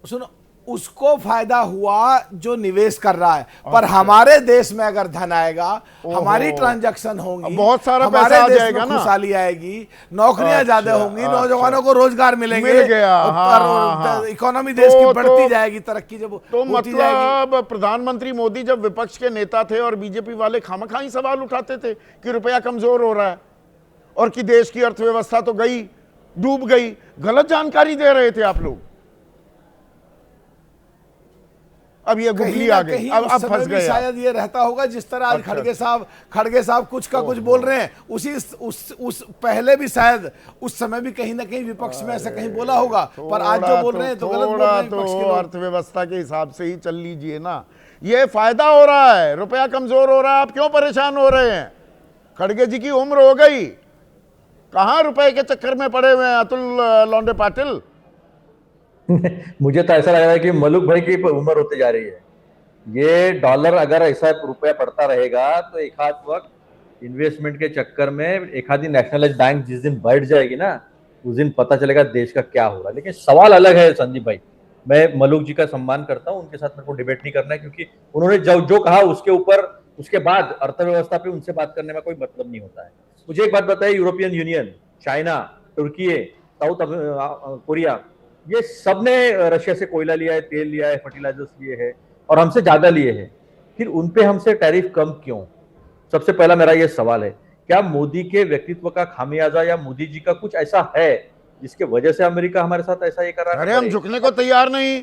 Speaker 4: सुनो, उसको फायदा हुआ जो निवेश कर रहा है, पर हमारे देश में अगर धन आएगा, हमारी ट्रांजैक्शन होंगी,
Speaker 2: बहुत सारा पैसा आ जाएगा ना,
Speaker 4: खुशहाली आएगी, नौकरियां ज्यादा होंगी, नौजवानों को रोजगार मिलेंगे,
Speaker 2: मिल गया,
Speaker 4: इकोनॉमी देश की बढ़ती जाएगी, तरक्की जब
Speaker 2: तो
Speaker 4: होती जाएगी।
Speaker 2: मतलब प्रधानमंत्री मोदी जब विपक्ष के नेता थे और बीजेपी वाले खामखाई सवाल उठाते थे कि रुपया कमजोर हो रहा है और कि देश की अर्थव्यवस्था तो गई, डूब गई, गलत जानकारी दे रहे थे आप लोग। अब ये गुगली आ गई, अब फंस गए।
Speaker 4: शायद ये रहता होगा जिस तरह आज खड़गे साहब कुछ का कुछ बोल रहे हैं, उस पहले भी शायद उस समय भी कहीं ना कहीं विपक्ष में ऐसा कहीं बोला होगा, पर आज जो बोल रहे हैं तो गलत बोल रहे हैं विपक्ष के लोग।
Speaker 2: अर्थव्यवस्था के हिसाब से ही चल लीजिए ना, ये फायदा हो रहा है, रुपया कमजोर हो रहा है, आप क्यों परेशान हो रहे हैं? खड़गे जी की उम्र हो गई, कहां रुपए के चक्कर में पड़े हुए हैं अतुल लौंडे पाटिल?
Speaker 6: मुझे तो ऐसा लग रहा है कि मलुक भाई की उम्र होती जा रही है। ये डॉलर अगर ऐसा रुपया पड़ता रहेगा तो एक आध वक्त इन्वेस्टमेंट के चक्कर में एक आधी नेशनलाइज बैंक जिस दिन बैठ जाएगी ना, उस दिन पता चलेगा देश का क्या हो रहा है। लेकिन सवाल अलग है संदीप भाई, मैं मलुक जी का सम्मान करता हूँ, उनके साथ मेरे को डिबेट नहीं करना है, क्योंकि उन्होंने जो कहा उसके ऊपर, उसके बाद अर्थव्यवस्था पे उनसे बात करने में कोई मतलब नहीं होता है। मुझे एक बात बताइए, यूरोपियन यूनियन, चाइना, तुर्की, साउथ कोरिया, ये सब ने रशिया से कोयला लिया है, तेल लिया है, फर्टिलाइजर्स लिए है और हमसे ज्यादा लिए हैं, फिर उनपे हमसे टैरिफ कम क्यों? सबसे पहला मेरा ये सवाल है, क्या मोदी के व्यक्तित्व का खामियाजा या मोदी जी का कुछ ऐसा है जिसके वजह से अमेरिका हमारे साथ ऐसा ये कर रहा है?
Speaker 2: अरे हम झुकने को तैयार नहीं।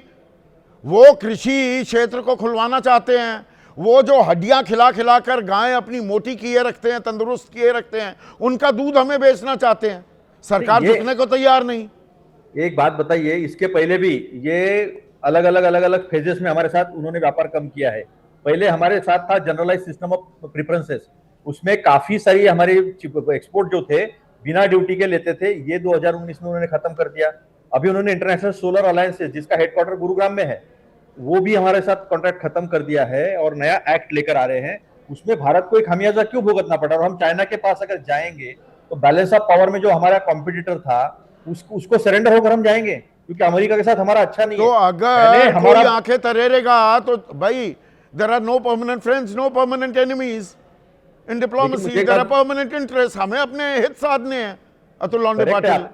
Speaker 2: वो कृषि क्षेत्र को खुलवाना चाहते हैं, वो जो हड्डियां खिला खिला कर गाय अपनी मोटी किए रखते हैं, तंदुरुस्त किए रखते हैं, उनका दूध हमें बेचना चाहते हैं। सरकार झुकने को तैयार नहीं।
Speaker 6: एक बात बताइए, इसके पहले भी ये अलग अलग फेजेस में हमारे साथ उन्होंने व्यापार कम किया है, पहले हमारे साथ था जनरलाइज सिस्टम ऑफ प्रेफरेंसेस, उसमें काफी सारी हमारे एक्सपोर्ट जो थे बिना ड्यूटी के लेते थे, ये 2019 में उन्होंने खत्म कर दिया। अभी उन्होंने इंटरनेशनल सोलर अलायंसेस, जिसका हेडक्वार्टर गुरुग्राम में है, वो भी हमारे साथ कॉन्ट्रैक्ट खत्म कर दिया है और नया एक्ट लेकर आ रहे हैं। उसमें भारत को एक खमियाजा क्यों भुगतना पड़ा? और हम चाइना के पास अगर जाएंगे तो बैलेंस ऑफ पावर में जो हमारा कॉम्पिटिटर था उसको सरेंडर होकर हम जाएंगे, क्योंकि अमेरिका के साथ हमारा अच्छा नहीं
Speaker 2: तो
Speaker 6: है।
Speaker 2: अगर
Speaker 6: हमारा
Speaker 2: कोई आंखें तरेरेगा तो भाई, there are no permanent friends, no permanent enemies in diplomacy, there are permanent interest. हमें अपने हित साधने हैं। अतुल लॉन्डे पाटिल,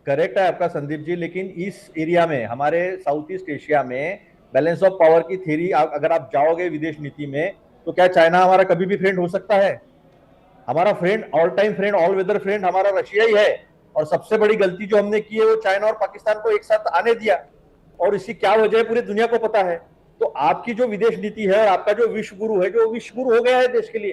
Speaker 6: करेक्ट है आपका संदीप जी, लेकिन इस एरिया में, हमारे साउथ ईस्ट एशिया में बैलेंस ऑफ पावर की थ्योरी अगर आप जाओगे विदेश नीति में, तो क्या चाइना हमारा कभी भी फ्रेंड हो सकता है? हमारा friend, all time friend, all weather friend हमारा रशिया ही है। और सबसे बड़ी गलती जो हमने की है वो चाइना और पाकिस्तान को एक साथ आने दिया, और इसकी क्या वजह है पूरी दुनिया को पता है। तो आपकी जो विदेश नीति है, आपका जो विश्व गुरु है, जो विश्व गुरु हो गया है देश के लिए,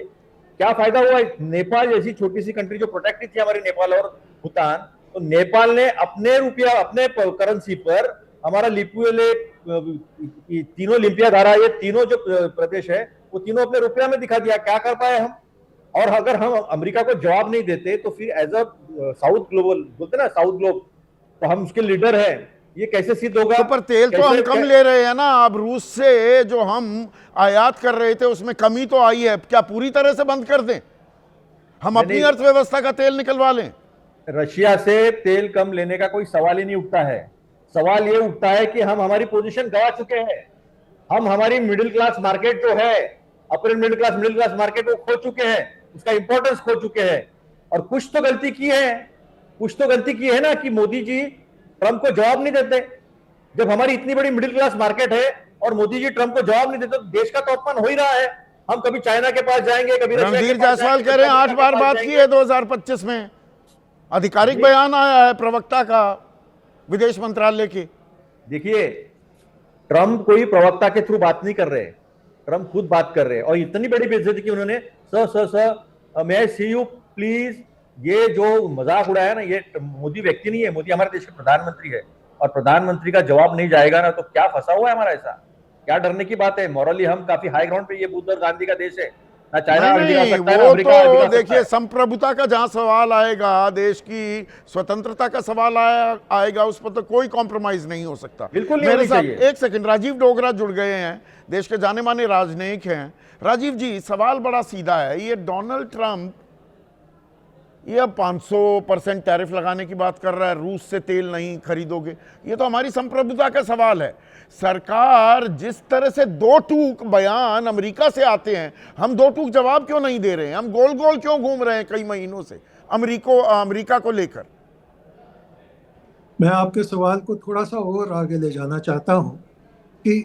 Speaker 6: क्या फायदा हुआ? नेपाल जैसी छोटी सी कंट्री जो प्रोटेक्टेड थी हमारी, नेपाल और भूटान, तो नेपाल ने अपने रुपया, अपने करेंसी पर हमारा लिपुले, तीनों लिपिया धारा, ये तीनों जो प्रदेश है वो तीनों अपने रुपया में दिखा दिया। क्या कर पाए हम? और अगर हम अमेरिका को जवाब नहीं देते तो फिर एज अ साउथ ग्लोबल बोलते ना, साउथ ग्लोब, तो हम उसके लीडर हैं, ये कैसे सिद्ध होगा?
Speaker 2: तो पर तेल तो हम कम ले रहे हैं ना। अब रूस से जो हम आयात कर रहे थे उसमें कमी तो आई है, क्या पूरी तरह से बंद कर दें? हम अपनी अर्थव्यवस्था का तेल निकलवा लें?
Speaker 6: रशिया से तेल कम लेने का कोई सवाल ही नहीं उठता है। सवाल ये उठता है कि हम हमारी पोजीशन गवा चुके हैं। हम हमारी मिडिल क्लास मार्केट जो है, अपर मिडिल क्लास मार्केट, वो खो चुके हैं, उसका इंपॉर्टेंस खो चुके हैं। और कुछ तो गलती की है ना, कि मोदी जी ट्रंप को जवाब नहीं देते। जब हमारी इतनी बड़ी मिडिल क्लास मार्केट है और मोदी जी ट्रंप को जवाब नहीं देते, तो देश का तो अपमान हो ही रहा है। हम कभी चाइना के पास जाएंगे, कभी
Speaker 2: रणधीर जायसवाल कह रहे हैं 8 बार बात की है 2025 में। आधिकारिक बयान आया है प्रवक्ता का विदेश मंत्रालय की।
Speaker 6: देखिए, ट्रंप कोई प्रवक्ता के थ्रू बात नहीं कर रहे, ट्रंप खुद बात कर रहे हैं। और इतनी बड़ी बेइज्जती की उन्होंने, sir may I see you please, ये जो मजाक उड़ाया ना, ये मोदी व्यक्ति नहीं है, मोदी हमारे देश के प्रधानमंत्री है। और प्रधानमंत्री का जवाब नहीं जाएगा ना, तो क्या फंसा हुआ है हमारा? ऐसा क्या डरने की बात है? मॉरली हम काफी हाई ग्राउंड पे, ये बुद्ध और गांधी का देश है ना। चाइना
Speaker 2: वो तो देखिए, संप्रभुता का जहां सवाल आएगा, देश की स्वतंत्रता का सवाल आएगा, उस पर तो कोई कॉम्प्रोमाइज नहीं हो सकता।
Speaker 6: बिल्कुल नहीं
Speaker 2: मेरे साथ
Speaker 6: चाहिए।
Speaker 2: एक सेकंड, राजीव डोगरा जुड़ गए हैं, देश के जाने माने राजनयिक हैं। राजीव जी, सवाल बड़ा सीधा है। ये डोनाल्ड ट्रंप ये अब 500% टैरिफ लगाने की बात कर रहा है, रूस से तेल नहीं खरीदोगे, ये तो हमारी संप्रभुता का सवाल है। सरकार जिस तरह से दो टूक बयान अमेरिका से आते हैं, हम दो टूक जवाब क्यों नहीं दे रहे हैं? हम गोल गोल क्यों घूम रहे हैं कई महीनों से अमेरिका को लेकर?
Speaker 7: मैं आपके सवाल को थोड़ा सा और आगे ले जाना चाहता हूं कि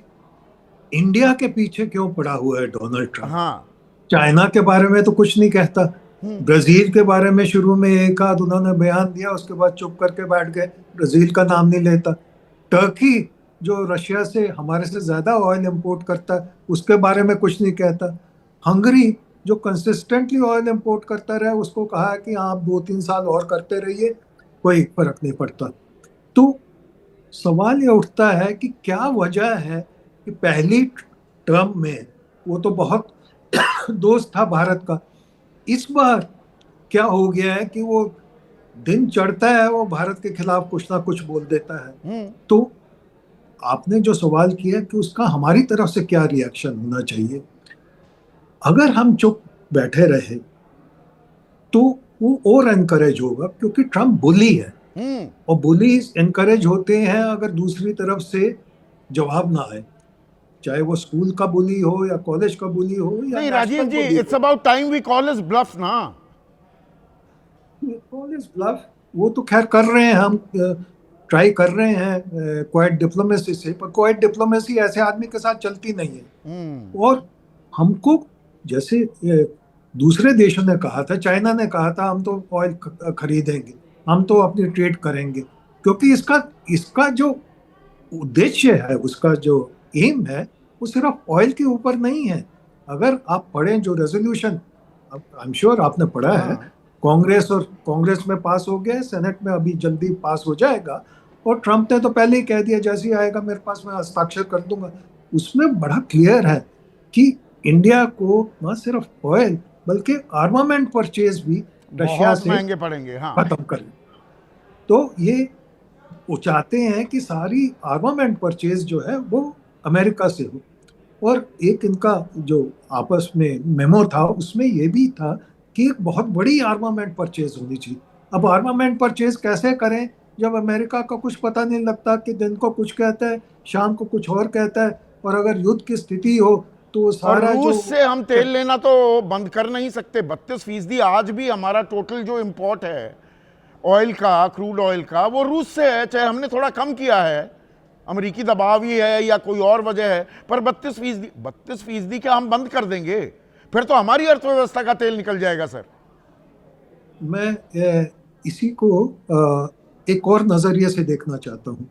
Speaker 7: इंडिया के पीछे क्यों पड़ा हुआ है डोनाल्ड ट्रंप।
Speaker 2: हाँ,
Speaker 7: चाइना के बारे में तो कुछ नहीं कहता, ब्राजील के बारे में शुरू में एक आध उन्होंने बयान दिया, उसके बाद चुप करके बैठ गए, ब्राजील का नाम नहीं लेता। टर्की जो रशिया से हमारे से ज्यादा ऑयल इंपोर्ट करता है, उसके बारे में कुछ नहीं कहता। हंगरी जो कंसिस्टेंटली ऑयल इंपोर्ट करता रहा, उसको कहा कि आप 2-3 साल और करते रहिए, कोई फर्क नहीं पड़ता। तो सवाल ये उठता है कि क्या वजह है कि पहली टर्म में वो तो बहुत दोस्त था भारत का, इस बार क्या हो गया है कि वो दिन चढ़ता है वो भारत के खिलाफ कुछ ना कुछ बोल देता है। तो आपने जो सवाल किया कि उसका हमारी तरफ से क्या रिएक्शन होना चाहिए, अगर हम चुप बैठे रहे तो वो और एनकरेज होगा, क्योंकि ट्रम्प बुली है और बुली एनकरेज होते हैं अगर दूसरी तरफ से जवाब ना आए, चाहे वो स्कूल का बुली हो या कॉलेज का बुली हो या
Speaker 2: नहीं Rajiv ji, it's about time we call his bluff ना।
Speaker 7: कॉल हिज ब्लफ वो तो खैर कर रहे हैं, हम ट्राई कर रहे हैं क्वाइट डिप्लोमेसी से, पर क्वाइट डिप्लोमेसी ऐसे आदमी के साथ चलती नहीं है। और हमको जैसे दूसरे देशों ने कहा था, चाइना ने कहा था हम तो ऑयल खरीदेंगे, हम तो अपनी ट्रेड करेंगे, क्योंकि इसका जो उद्देश्य है, उसका जो एम है, वो सिर्फ ऑयल के ऊपर नहीं है। अगर आप पढ़ें जो रेजोल्यूशन, आई एम श्योर आपने पढ़ा है, कांग्रेस में पास हो गया, सेनेट में अभी जल्दी पास हो जाएगा, और ट्रंप ने तो पहले ही कह दिया जैसे ही आएगा मेरे पास मैं हस्ताक्षर कर दूंगा। उसमें बड़ा क्लियर है कि इंडिया को न सिर्फ ऑयल बल्कि आर्मामेंट परचेज भी रशिया
Speaker 2: बहुत
Speaker 7: से
Speaker 2: महंगे पड़ेंगे। हाँ,
Speaker 7: खत्म कर लें। तो ये वो चाहते हैं कि सारी आर्मामेंट परचेज जो है वो अमेरिका से हो। और एक इनका जो आपस में मेमो था उसमें ये भी था कि एक बहुत बड़ी आर्मामेंट परचेज होनी चाहिए। अब आर्मामेंट परचेज कैसे करें जब अमेरिका का कुछ पता नहीं लगता, कि दिन को कुछ कहता है, शाम को कुछ और कहता है, और अगर युद्ध की स्थिति हो तो
Speaker 2: और
Speaker 7: सारा जो
Speaker 2: रूस से हम तेल लेना तो बंद कर नहीं सकते। 32% आज भी हमारा टोटल जो इंपोर्ट है ऑयल का, क्रूड ऑयल का, वो रूस से है। चाहे हमने थोड़ा कम किया है, अमेरिकी दबाव ही है या कोई और वजह है, पर 32% क्या हम बंद कर देंगे? फिर तो हमारी अर्थव्यवस्था का तेल निकल जाएगा सर।
Speaker 7: मैं इसी को एक और नजरिए से देखना चाहता हूँ।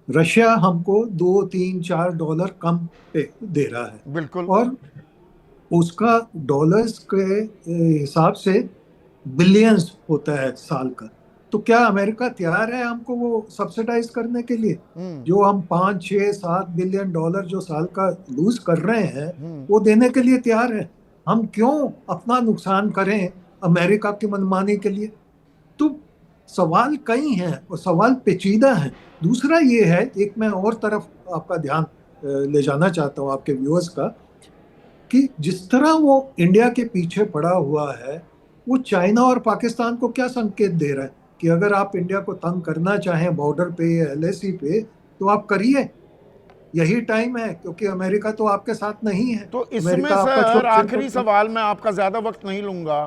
Speaker 7: रशिया हमको $2-3-4 कम पे दे रहा है,
Speaker 2: बिल्कुल।
Speaker 7: और उसका डॉलर्स के हिसाब से बिलियंस होता है साल का। तो क्या अमेरिका तैयार है हमको वो सब्सिडाइज करने के लिए? जो हम 5-6-7 बिलियन डॉलर जो साल का लूज कर रहे हैं वो देने के लिए तैयार है? हम क्यों अपना नुकसान करें अमेरिका की मनमानी के लिए? तो सवाल कई हैं और सवाल पेचीदा हैं। दूसरा ये है, एक मैं और तरफ आपका ध्यान ले जाना चाहता हूँ आपके व्यूअर्स का, कि जिस तरह वो इंडिया के पीछे पड़ा हुआ है, वो चाइना और पाकिस्तान को क्या संकेत दे रहा है कि अगर आप इंडिया को तंग करना चाहें बॉर्डर पे या LAC पे तो आप करिए, यही टाइम है, क्योंकि अमेरिका तो आपके साथ नहीं है।
Speaker 2: तो इसमें
Speaker 7: अमेरिका आपका
Speaker 2: सर आखिरी सवाल, मैं आपका ज्यादा वक्त नहीं लूंगा,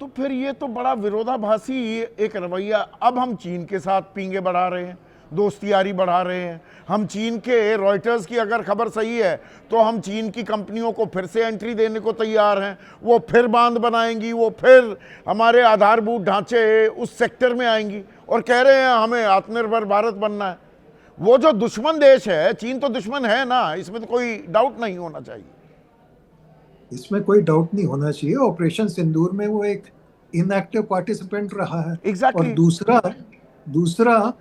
Speaker 2: तो फिर ये तो बड़ा विरोधाभासी एक रवैया। अब हम चीन के साथ पींगे बढ़ा रहे हैं, दोस्ती यारी बढ़ा रहे हैं। हम चीन के, रॉयटर्स की अगर खबर सही है तो हम चीन की कंपनियों को फिर से एंट्री देने को तैयार हैं। वो फिर बांध बनाएंगी, वो फिर हमारे आधारभूत ढांचे उस सेक्टर में आएंगी और कह रहे हैं हमें आत्मनिर्भर भारत बनना है। वो जो दुश्मन देश है, चीन तो दुश्मन है ना, इसमें तो कोई डाउट नहीं होना चाहिए।
Speaker 7: इसमें कोई डाउट नहीं होना चाहिए। ऑपरेशन सिंदूर में वो एक इनएक्टिव पार्टिसिपेंट रहा है।
Speaker 2: Exactly.
Speaker 7: और दूसरा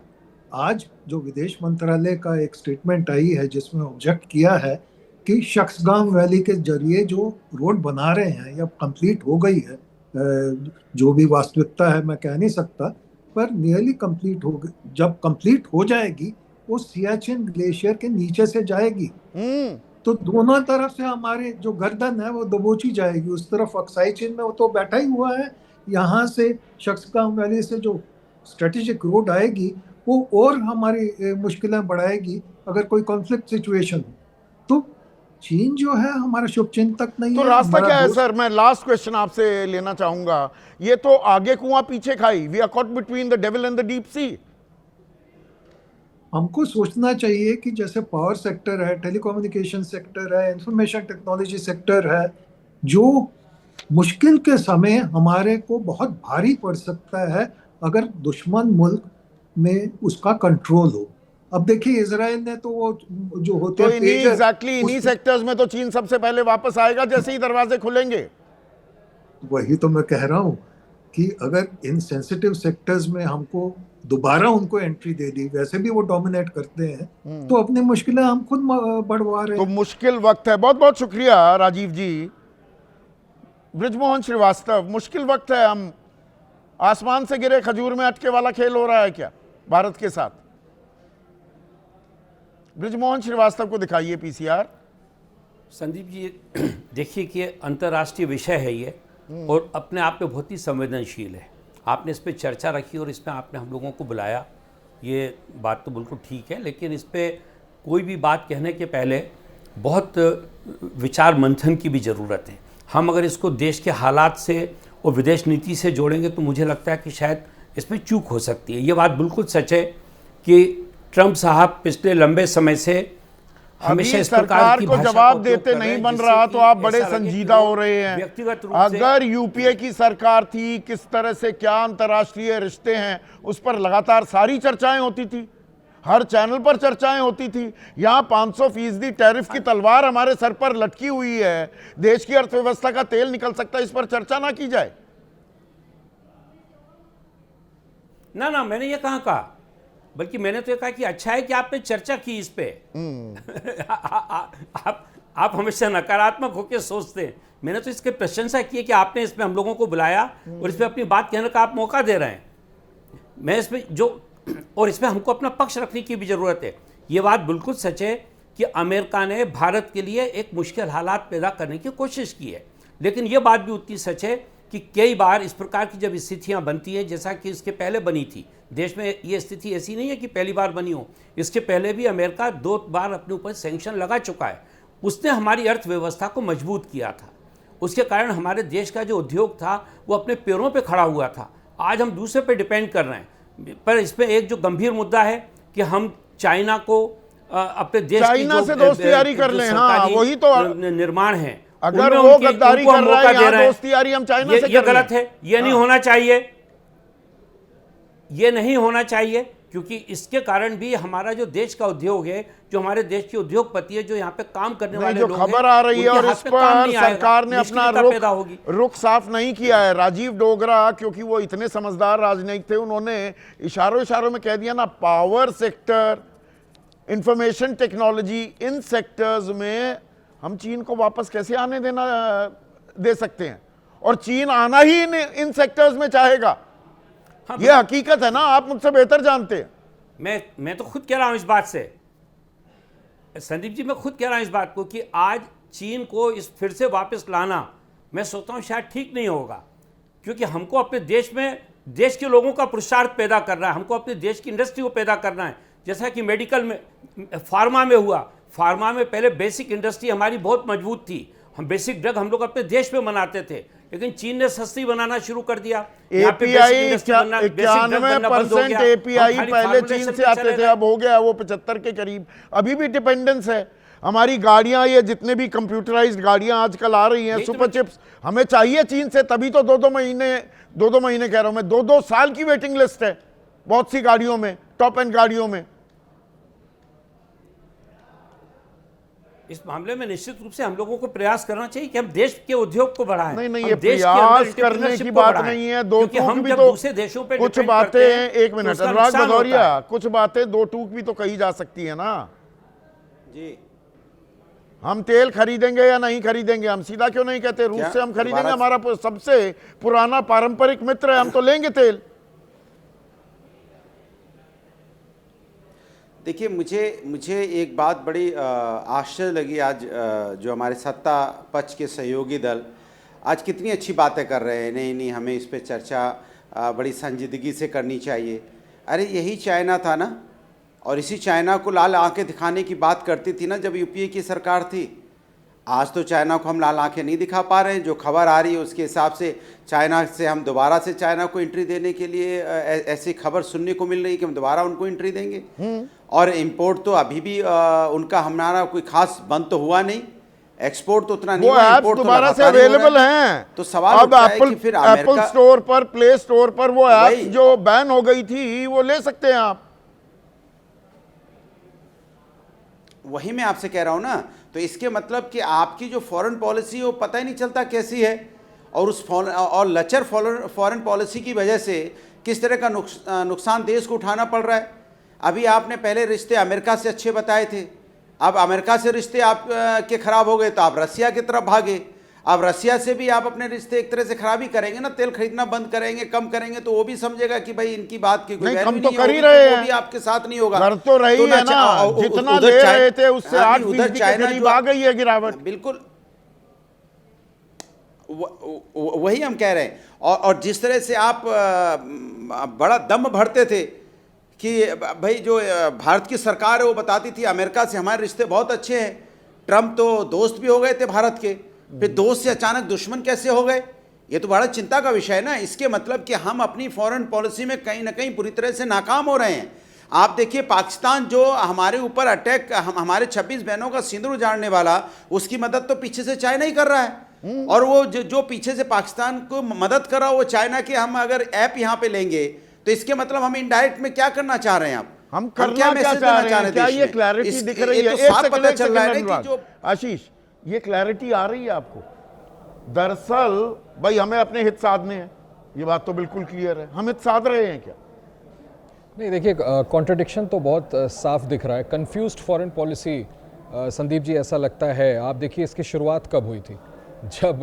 Speaker 7: आज जो विदेश मंत्रालय का एक स्टेटमेंट आई है जिसमें ऑब्जेक्ट किया है कि शख्सगाम वैली के जरिए जो रोड बना रहे हैं या कंप्लीट हो गई है, जो भी वास्तविकता है मैं कह नहीं सकता, पर नियरली कंप्लीट हो गई। जब कंप्लीट हो जाएगी वो सियाचिन ग्लेशियर के नीचे से जाएगी, तो दोनों तरफ से हमारे जो गर्दन है वो दबोची जाएगी। उस तरफ अक्साई चीन में वो तो बैठा ही हुआ है, यहाँ से शख्सगाम वैली से जो स्ट्रेटेजिक रोड आएगी वो और हमारी मुश्किलें बढ़ाएगी अगर कोई कॉन्फ्लिक्ट सिचुएशन हो। तो चीन जो है हमारा शुभचिंतक नहीं
Speaker 2: तो
Speaker 7: है।
Speaker 2: रास्ता क्या है सर? मैं लास्ट क्वेश्चन आपसे लेना चाहूंगा। ये तो आगे कुआं पीछे खाई, we are caught between the devil and the deep sea.
Speaker 7: हमको सोचना चाहिए कि जैसे पावर सेक्टर है, टेलीकम्युनिकेशन सेक्टर है, इंफॉर्मेशन टेक्नोलॉजी सेक्टर है, जो मुश्किल के समय हमारे को बहुत भारी पड़ सकता है अगर दुश्मन मुल्क में उसका कंट्रोल हो। अब देखिए इजराइल ने तो वो जो होते
Speaker 2: तो
Speaker 7: हैं
Speaker 2: इन्हीं सेक्टर्स में तो चीन सबसे पहले वापस आएगा जैसे ही दरवाजे खुलेंगे।
Speaker 7: वही तो मैं कह रहा हूँ कि अगर इन सेंसिटिव सेक्टर्स में हमको दोबारा उनको एंट्री दे दी, वैसे भी वो डोमिनेट करते हैं, तो अपनी मुश्किलें हम खुद बढ़वा रहे हैं।
Speaker 2: तो मुश्किल वक्त है। बहुत बहुत शुक्रिया राजीव जी। बृजमोहन श्रीवास्तव, मुश्किल वक्त है। हम आसमान से गिरे खजूर में अटके वाला खेल हो रहा है क्या भारत के साथ? बृजमोहन श्रीवास्तव को दिखाइए PCR।
Speaker 8: संदीप जी, देखिए कि अंतर्राष्ट्रीय विषय है ये और अपने आप में बहुत ही संवेदनशील है। आपने इस पर चर्चा रखी और इसमें आपने हम लोगों को बुलाया, ये बात तो बिल्कुल ठीक है, लेकिन इस पर कोई भी बात कहने के पहले बहुत विचार मंथन की भी ज़रूरत है। हम अगर इसको देश के हालात से और विदेश नीति से जोड़ेंगे तो मुझे लगता है कि शायद इसमें चूक हो सकती है। ये बात बिल्कुल सच है कि ट्रंप साहब पिछले लंबे समय से हमेशा इस प्रकार की
Speaker 2: को जवाब देते नहीं बन रहा, तो आप बड़े संजीदा हो रहे हैं।
Speaker 8: व्यक्तिगत रूप से
Speaker 2: अगर यूपीए की सरकार थी, किस तरह से क्या अंतर्राष्ट्रीय रिश्ते हैं उस पर लगातार सारी चर्चाएं होती थी, हर चैनल पर चर्चाएं होती थी। यहाँ 500% टैरिफ की तलवार हमारे सर पर लटकी हुई है, देश की अर्थव्यवस्था का तेल निकल सकता है, इस पर चर्चा ना की जाए?
Speaker 8: ना मैंने ये कहा, बल्कि मैंने तो ये कहा कि अच्छा है कि आपने चर्चा की इस पे। आप हमेशा नकारात्मक होकर सोचते हैं। मैंने तो इसकी प्रशंसा की है कि आपने इसमें हम लोगों को बुलाया और इसमें अपनी बात कहने का आप मौका दे रहे हैं। मैं इसमें और इसमें हमको अपना पक्ष रखने की भी ज़रूरत है। ये बात बिल्कुल सच है कि अमेरिका ने भारत के लिए एक मुश्किल हालात पैदा करने की कोशिश की है, लेकिन ये बात भी उतनी सच है कि कई बार इस प्रकार की जब स्थितियां बनती हैं, जैसा कि इसके पहले बनी थी, देश में ये स्थिति ऐसी नहीं है कि पहली बार बनी हो, इसके पहले भी अमेरिका 2 बार अपने ऊपर सैंक्शन लगा चुका है। उसने हमारी अर्थव्यवस्था को मजबूत किया था, उसके कारण हमारे देश का जो उद्योग था वो अपने पैरों पे खड़ा हुआ था। आज हम दूसरे पे डिपेंड कर रहे हैं। पर इसमें एक जो गंभीर मुद्दा है कि हम चाइना को अपने देश
Speaker 2: चाइना से दोस्ती कर लें, हाँ वही तो
Speaker 8: निर्माण है,
Speaker 2: अगर वो गद्दारी कर रहा है यहाँ दोस्ती हम चाइना से
Speaker 8: ये गलत है, ये नहीं होना चाहिए, ये नहीं होना चाहिए, क्योंकि इसके कारण भी हमारा जो देश का उद्योग है, जो हमारे देश के उद्योगपति है, जो यहाँ पे काम करने वाले लोग हैं,
Speaker 2: जो खबर आ रही है और इस पर सरकार ने अपना रुख साफ नहीं किया है। राजीव डोगरा, क्योंकि वो इतने समझदार राजनयिक थे, उन्होंने इशारों में कह दिया ना, पावर सेक्टर, इंफॉर्मेशन टेक्नोलॉजी, इन सेक्टर्स में हम चीन को वापस कैसे आने दे सकते हैं, और चीन आना ही इन सेक्टर्स में चाहेगा।
Speaker 8: हाँ,
Speaker 2: ये हकीकत है ना, आप मुझसे बेहतर जानते हैं।
Speaker 8: मैं तो खुद कह रहा हूं इस बात से, संदीप जी, मैं खुद कह रहा हूं इस बात को कि आज चीन को इस फिर से वापस लाना, मैं सोचता हूं शायद ठीक नहीं होगा, क्योंकि हमको अपने देश में देश के लोगों का पुरुषार्थ पैदा करना है, हमको अपने देश की इंडस्ट्री को पैदा करना है। जैसा कि मेडिकल में, फार्मा में हुआ, फार्मा में पहले बेसिक इंडस्ट्री हमारी बहुत मजबूत थी, हम बेसिक ड्रग हम लोग अपने देश में बनाते थे, लेकिन चीन ने सस्ती बनाना शुरू कर दिया।
Speaker 2: एपीआई 91% एपीआई पहले चीन से आते थे, अब हो गया वो 75 के करीब। अभी भी डिपेंडेंस है हमारी गाड़ियां, ये जितने भी कंप्यूटराइज्ड गाड़ियां आजकल आ रही हैं, सुपर चिप्स हमें चाहिए चीन से, तभी तो 2-2 महीने कह रहा हूं मैं, 2-2 साल की वेटिंग लिस्ट है बहुत सी गाड़ियों में, टॉप एंड गाड़ियों में।
Speaker 8: इस मामले में निश्चित रूप से हम लोगों को प्रयास करना चाहिए कि हम देश के उद्योग को बढ़ाएं।
Speaker 2: नहीं, ये प्रयास करने की बात नहीं है, दो टूक भी तो
Speaker 8: दूसरे देशों पे
Speaker 2: कुछ बातें, एक मिनट अनुराग भदौरिया, कुछ बातें 2 टूक भी तो कही जा सकती है ना जी। हम तेल खरीदेंगे या नहीं खरीदेंगे, हम सीधा क्यों नहीं कहते रूस से हम खरीदेंगे, हमारा सबसे पुराना पारंपरिक मित्र है, हम तो लेंगे तेल।
Speaker 9: देखिए, मुझे एक बात बड़ी आश्चर्य लगी आज, जो हमारे सत्ता पक्ष के सहयोगी दल आज कितनी अच्छी बातें कर रहे हैं। नहीं, हमें इस पे चर्चा बड़ी संजीदगी से करनी चाहिए। अरे यही चाइना था ना, और इसी चाइना को लाल आंखें दिखाने की बात करती थी ना जब यूपीए की सरकार थी। आज तो चाइना को हम लाल आंखें नहीं दिखा पा रहे हैं। जो खबर आ रही है उसके हिसाब से चाइना से हम दोबारा से चाइना को एंट्री देने के लिए ऐसी खबर सुनने को मिल रही है कि हम दोबारा उनको एंट्री देंगे। और इंपोर्ट तो अभी भी उनका हमारा कोई खास बंद तो हुआ नहीं, एक्सपोर्ट तो उतना नहीं हुआ, इंपोर्ट
Speaker 2: दोबारा से अवेलेबल हैं।
Speaker 9: तो सवाल
Speaker 2: अब एप्पल स्टोर पर, प्ले स्टोर पर वो ऐप जो बैन हो गई थी वो ले सकते हैं आप।
Speaker 9: वही मैं आपसे कह रहा हूं ना, तो इसके मतलब कि आपकी जो फॉरेन पॉलिसी है वो पता ही नहीं चलता कैसी है, और उस लचर फॉरेन पॉलिसी की वजह से किस तरह का नुकसान देश को उठाना पड़ रहा है। अभी आपने पहले रिश्ते अमेरिका से अच्छे बताए थे, अब अमेरिका से रिश्ते आप के खराब हो गए तो आप रसिया की तरफ भागे। अब रसिया से भी आप अपने रिश्ते एक तरह से खराब ही करेंगे ना, तेल खरीदना बंद करेंगे, कम करेंगे, तो वो भी समझेगा कि भाई इनकी बात की कोई वैल्यू नहीं
Speaker 2: कर ही रहे हैं,
Speaker 9: वो भी आपके साथ नहीं होगा।
Speaker 2: कर तो रही है ना, जितना दे रहे थे उससे 8% के करीब आ गई है गिरावट।
Speaker 9: बिल्कुल वही हम कह रहे हैं। और जिस तरह से आप बड़ा दम भरते थे कि भाई जो भारत की सरकार है वो बताती थी अमेरिका से हमारे रिश्ते बहुत अच्छे हैं, ट्रम्प तो दोस्त भी हो गए थे भारत के, फिर दोस्त से अचानक दुश्मन कैसे हो गए, ये तो बड़ा चिंता का विषय है ना। इसके मतलब कि हम अपनी फॉरेन पॉलिसी में कहीं ना कहीं पूरी तरह से नाकाम हो रहे हैं। आप देखिए, पाकिस्तान जो हमारे ऊपर अटैक, हमारे 26 बहनों का सिंदूर उजाड़ने वाला, उसकी मदद तो पीछे से चाइना ही कर रहा है। और वो जो पीछे से पाकिस्तान को मदद कर रहा है वो चाइना के, हम अगर ऐप यहाँ पे लेंगे तो इसके मतलब हम इनडायरेक्ट में क्या करना चाह रहे हैं आप,
Speaker 2: हम करना क्या चाह रहे हैं, क्या ये क्लैरिटी दिख रही है? एक सेकंड पता चल रहा है कि जो आशीष, ये क्लैरिटी आ रही है आपको? दरअसल भाई हमें अपने हित साधने हैं, ये बात तो बिल्कुल क्लियर है। हम हित साध रहे हैं क्या?
Speaker 10: नहीं, देखिए, कॉन्ट्रडिक्शन तो बहुत साफ दिख रहा है। Confused foreign policy Sandeep ji ऐसा लगता है, आप देखिए इसकी शुरुआत कब हुई थी, जब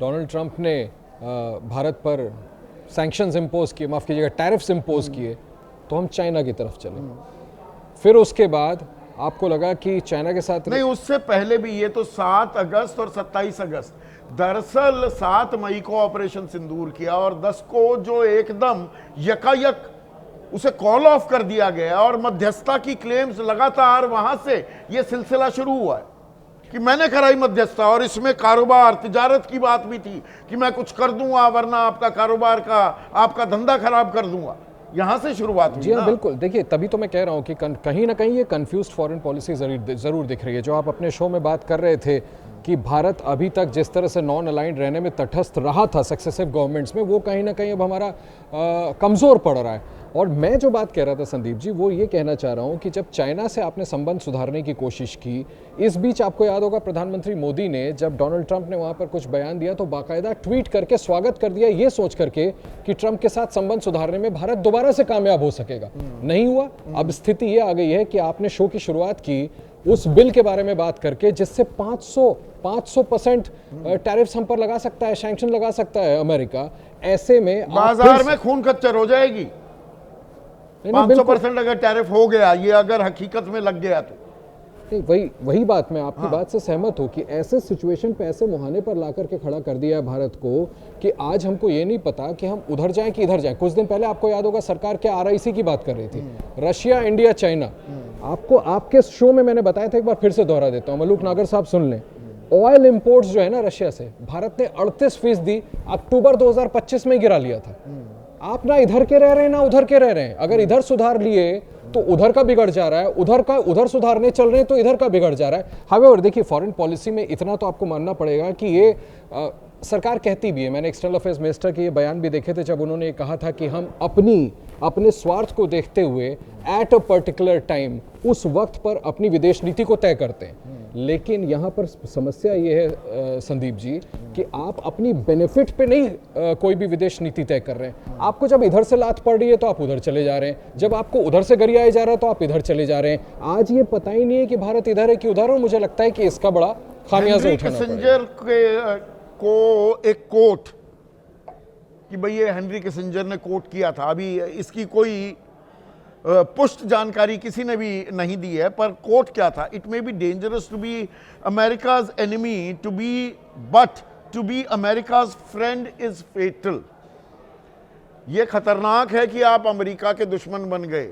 Speaker 10: डोनाल्ड ट्रंप ने भारत पर सैंक्शंस इम्पोज किए, माफ़ कीजिएगा टैरिफ्स इम्पोज किए, तो हम चाइना की तरफ चले। फिर उसके बाद आपको लगा कि चाइना के साथ
Speaker 2: नहीं, उससे पहले भी, ये तो 7 अगस्त और 27 अगस्त, दरअसल 7 मई को ऑपरेशन सिंदूर किया और 10 को जो एकदम यकायक उसे कॉल ऑफ कर दिया गया और मध्यस्थता की क्लेम्स लगातार वहां से ये सिलसिला शुरू हुआ है कि मैंने कराई मध्यस्थता, और इसमें कारोबार तिजारत की बात भी थी कि मैं कुछ कर दूंगा वरना आपका कारोबार का, आपका धंधा खराब कर दूंगा। यहां से शुरुआत हुई।
Speaker 10: जी हाँ, बिल्कुल। देखिए तभी तो मैं कह रहा हूँ कि कहीं ना कहीं ये कंफ्यूज्ड फॉरेन पॉलिसी ज़रूर दिख रही है। जो आप अपने शो में बात कर रहे थे कि भारत अभी तक जिस तरह से नॉन अलाइंड रहने में तटस्थ रहा था सक्सेसिव गवर्नमेंट्स में, वो कहीं ना कहीं अब हमारा कमज़ोर पड़ रहा है। और मैं जो बात कह रहा था संदीप जी, वो ये कहना चाह रहा हूँ कि जब चाइना से आपने संबंध सुधारने की कोशिश की, इस बीच आपको याद होगा प्रधानमंत्री मोदी ने जब डोनाल्ड ट्रंप ने वहाँ पर कुछ बयान दिया तो बाकायदा ट्वीट करके स्वागत कर दिया, ये सोच करके कि ट्रंप के साथ संबंध सुधारने में भारत दोबारा से कामयाब हो सकेगा। नहीं हुआ। अब स्थिति ये आ गई है कि आपने शो की शुरुआत की उस बिल के बारे में बात करके जिससे 500% टैरिफ्स हम पर लगा सकता है, सैंक्शन लगा सकता है अमेरिका। ऐसे में
Speaker 2: बाजार में खून खच्चर हो जाएगी। 500% अगर टैरिफ हो गया, ये अगर हकीकत में लग गया तो
Speaker 10: नहीं, वही बात, मैं आपकी बात से सहमत हूँ कि ऐसे सिचुएशन पे, ऐसे मुहाने पर ला करके खड़ा कर दिया है भारत को कि आज हमको ये नहीं पता कि हम उधर जाएं कि इधर जाएं। कुछ दिन पहले आपको याद होगा सरकार क्या RIC की बात कर रही थी, रशिया, इंडिया, चाइना। आपको आपके शो में मैंने बताया था, एक बार फिर से दोहरा देता हूँ, मलूक नागर साहब सुन लें। ऑयल इंपोर्ट्स जो है ना रशिया से, भारत ने 38% अक्टूबर 2025 में गिरा लिया था। आप ना इधर के रह रहे हैं ना उधर के रह रहे हैं। अगर इधर सुधार लिए तो उधर का बिगड़ जा रहा है, उधर सुधारने चल रहे हैं तो इधर का बिगड़ जा रहा है। हावेवर देखिए फॉरेन पॉलिसी में इतना तो आपको मानना पड़ेगा कि ये सरकार कहती भी है, मैंने एक्सटर्नल अफेयर्स मिनिस्टर के ये बयान भी देखे थे जब उन्होंने कहा था कि हम अपने स्वार्थ को देखते हुए एट अ पर्टिकुलर टाइम, उस वक्त पर अपनी विदेश नीति को तय करते हैं। लेकिन यहाँ पर समस्या ये है संदीप जी कि आप अपनी बेनिफिट पे नहीं कोई भी विदेश नीति तय कर रहे हैं। आपको जब इधर से लात पड़ रही है तो आप उधर चले जा रहे हैं, जब आपको उधर से गरियाया जा रहा है तो आप इधर चले जा रहे हैं। आज ये पता ही नहीं है कि भारत इधर है कि उधर, और मुझे लगता है कि इसका बड़ा खामियाजा उठाना पड़ेगा।
Speaker 2: को एक कोट कि भाई ये हेनरी किसिंजर ने कोट किया था, अभी इसकी कोई पुष्ट जानकारी किसी ने भी नहीं दी है, पर कोट क्या था, it may be dangerous to be America's enemy but to be America's friend is fatal. ये खतरनाक है कि आप अमेरिका के दुश्मन बन गए,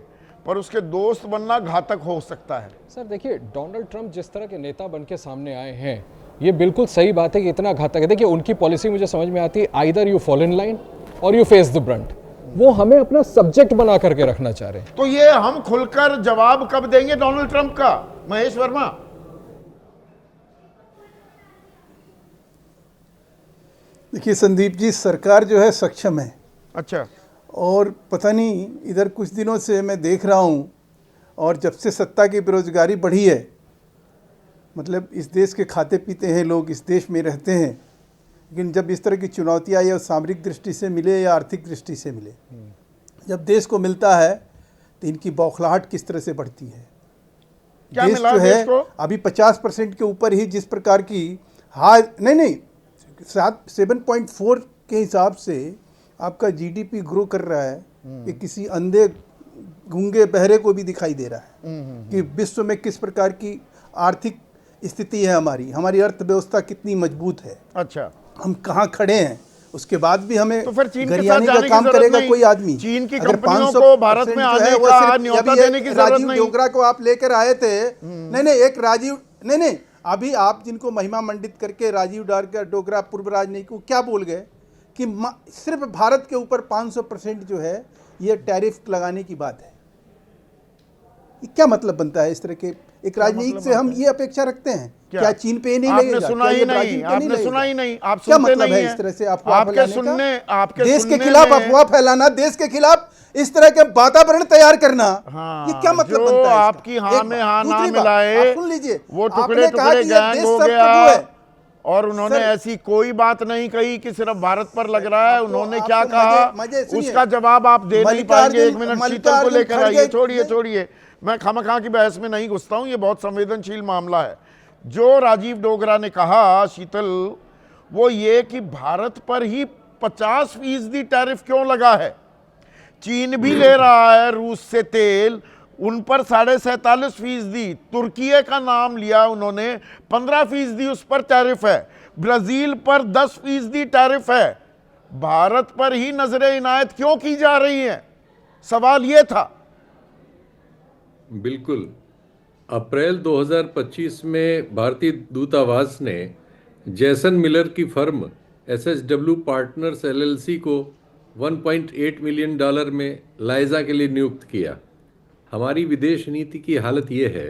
Speaker 2: पर उसके दोस्त बनना घातक हो सकता है।
Speaker 10: सर देखिए, डोनाल्ड ट्रंप जिस तरह के नेता बन के सामने आए हैं, ये बिल्कुल सही बात है कि इतना घातक है। देखिए उनकी पॉलिसी मुझे समझ में आती है, either you fall in line और यू फेस द ब्रंट। वो हमें अपना सब्जेक्ट बना करके रखना चाह रहे हैं।
Speaker 2: तो ये हम खुलकर जवाब कब देंगे डोनाल्ड ट्रंप का, महेश वर्मा?
Speaker 11: देखिए संदीप जी, सरकार जो है सक्षम है।
Speaker 2: अच्छा।
Speaker 11: और पता नहीं, इधर कुछ दिनों से मैं देख रहा हूँ, और जब से सत्ता की बेरोजगारी बढ़ी है, मतलब इस देश के खाते पीते हैं लोग, इस देश में रहते हैं, लेकिन जब इस तरह की चुनौतियाँ या सामरिक दृष्टि से मिले या आर्थिक दृष्टि से मिले, जब देश को मिलता है तो इनकी बौखलाहट किस तरह से बढ़ती है।
Speaker 2: क्या
Speaker 11: देश
Speaker 2: मिला
Speaker 11: जो
Speaker 2: देश
Speaker 11: है
Speaker 2: को?
Speaker 11: अभी 50% के ऊपर ही जिस प्रकार की नहीं 7.4 के हिसाब से आपका GDP ग्रो कर रहा है, ये किसी अंधे गूंगे बहरे को भी दिखाई दे रहा है कि विश्व में किस प्रकार की आर्थिक स्थिति है, हमारी अर्थव्यवस्था कितनी मजबूत है।
Speaker 2: अच्छा,
Speaker 11: हम कहाँ खड़े हैं, उसके बाद भी हमें
Speaker 2: तो फिर चीन के साथ
Speaker 11: गरियाने का
Speaker 2: जाने
Speaker 11: काम
Speaker 2: की
Speaker 11: करेगा
Speaker 2: जरूरत
Speaker 11: कोई
Speaker 2: नहीं।
Speaker 11: आदमी।
Speaker 2: चीन की
Speaker 11: अगर
Speaker 2: कंपनियों
Speaker 11: 500%
Speaker 2: को भारत में
Speaker 11: जो
Speaker 2: आने
Speaker 11: है, वो
Speaker 2: का
Speaker 11: सिर्फ
Speaker 2: न्योता
Speaker 11: अभी
Speaker 2: देने की जरूरत
Speaker 11: राजीव
Speaker 2: नहीं।
Speaker 11: डोगरा को आप लेकर आए थे, नहीं, अभी आप जिनको महिमा मंडित करके राजीव डोगरा पूर्व राजनयिक को क्या बोल गए कि सिर्फ भारत के ऊपर 500% जो है ये टैरिफ लगाने की बात है। ये क्या मतलब बनता है? इस तरह के एक राजनीतिक से हम ये अपेक्षा रखते हैं क्या चीन पे नहीं लगेगा?
Speaker 2: आपने सुना ही नहीं, आपने सुना ही नहीं, आप
Speaker 11: क्या
Speaker 2: सुनते
Speaker 11: मतलब
Speaker 2: नहीं
Speaker 11: है इस तरह से अफवाह फैलाने का?
Speaker 2: आपके
Speaker 11: देश के
Speaker 2: सुनने
Speaker 11: खिलाफ
Speaker 2: में-
Speaker 11: अफवाह फैलाना, देश के खिलाफ इस तरह के वातावरण तैयार करना,
Speaker 2: हाँ,
Speaker 11: ये क्या मतलब
Speaker 2: जो
Speaker 11: बनता है इसका?
Speaker 2: आपकी हाँ
Speaker 11: एक
Speaker 2: में
Speaker 11: बात।
Speaker 2: हाँ ना
Speaker 11: दूसरी बात,
Speaker 2: मिलाए,
Speaker 11: आप सुन लीजिए,
Speaker 2: वो
Speaker 11: आपने
Speaker 2: टुकड़े
Speaker 11: कहा
Speaker 2: टुकड़े
Speaker 11: कि ये
Speaker 2: गैंग
Speaker 11: देश
Speaker 2: हो
Speaker 11: सब
Speaker 2: गया।
Speaker 11: प्रभु है।
Speaker 2: और उन्होंने
Speaker 11: सर,
Speaker 2: ऐसी कोई बात नहीं कही कि सिर्फ भारत पर लग रहा है। उन्होंने क्या
Speaker 11: आपको
Speaker 2: कहा,
Speaker 11: मजे सुनिए।
Speaker 2: उसका जवाब आप दे नहीं पाएंगे। एक मिनट शीतल को लेकर आइए, छोड़िए। मैं खामखा की बहस में नहीं घुसता हूं, ये बहुत संवेदनशील मामला है। जो राजीव डोगरा ने कहा शीतल, वो ये कि भारत पर ही 50% टैरिफ क्यों लगा है। चीन भी ले रहा है रूस से तेल, उन पर 47.5%। तुर्की का नाम लिया उन्होंने, 15% उस पर टैरिफ है। ब्राजील पर 10% टैरिफ है। भारत पर ही नजरें इनायत क्यों की जा रही हैं, सवाल यह था।
Speaker 12: बिल्कुल, अप्रैल 2025 में भारतीय दूतावास ने जैसन मिलर की फर्म SHW पार्टनर्स LLC को $1.8 मिलियन में लाइजा के लिए नियुक्त किया। हमारी विदेश नीति की हालत ये है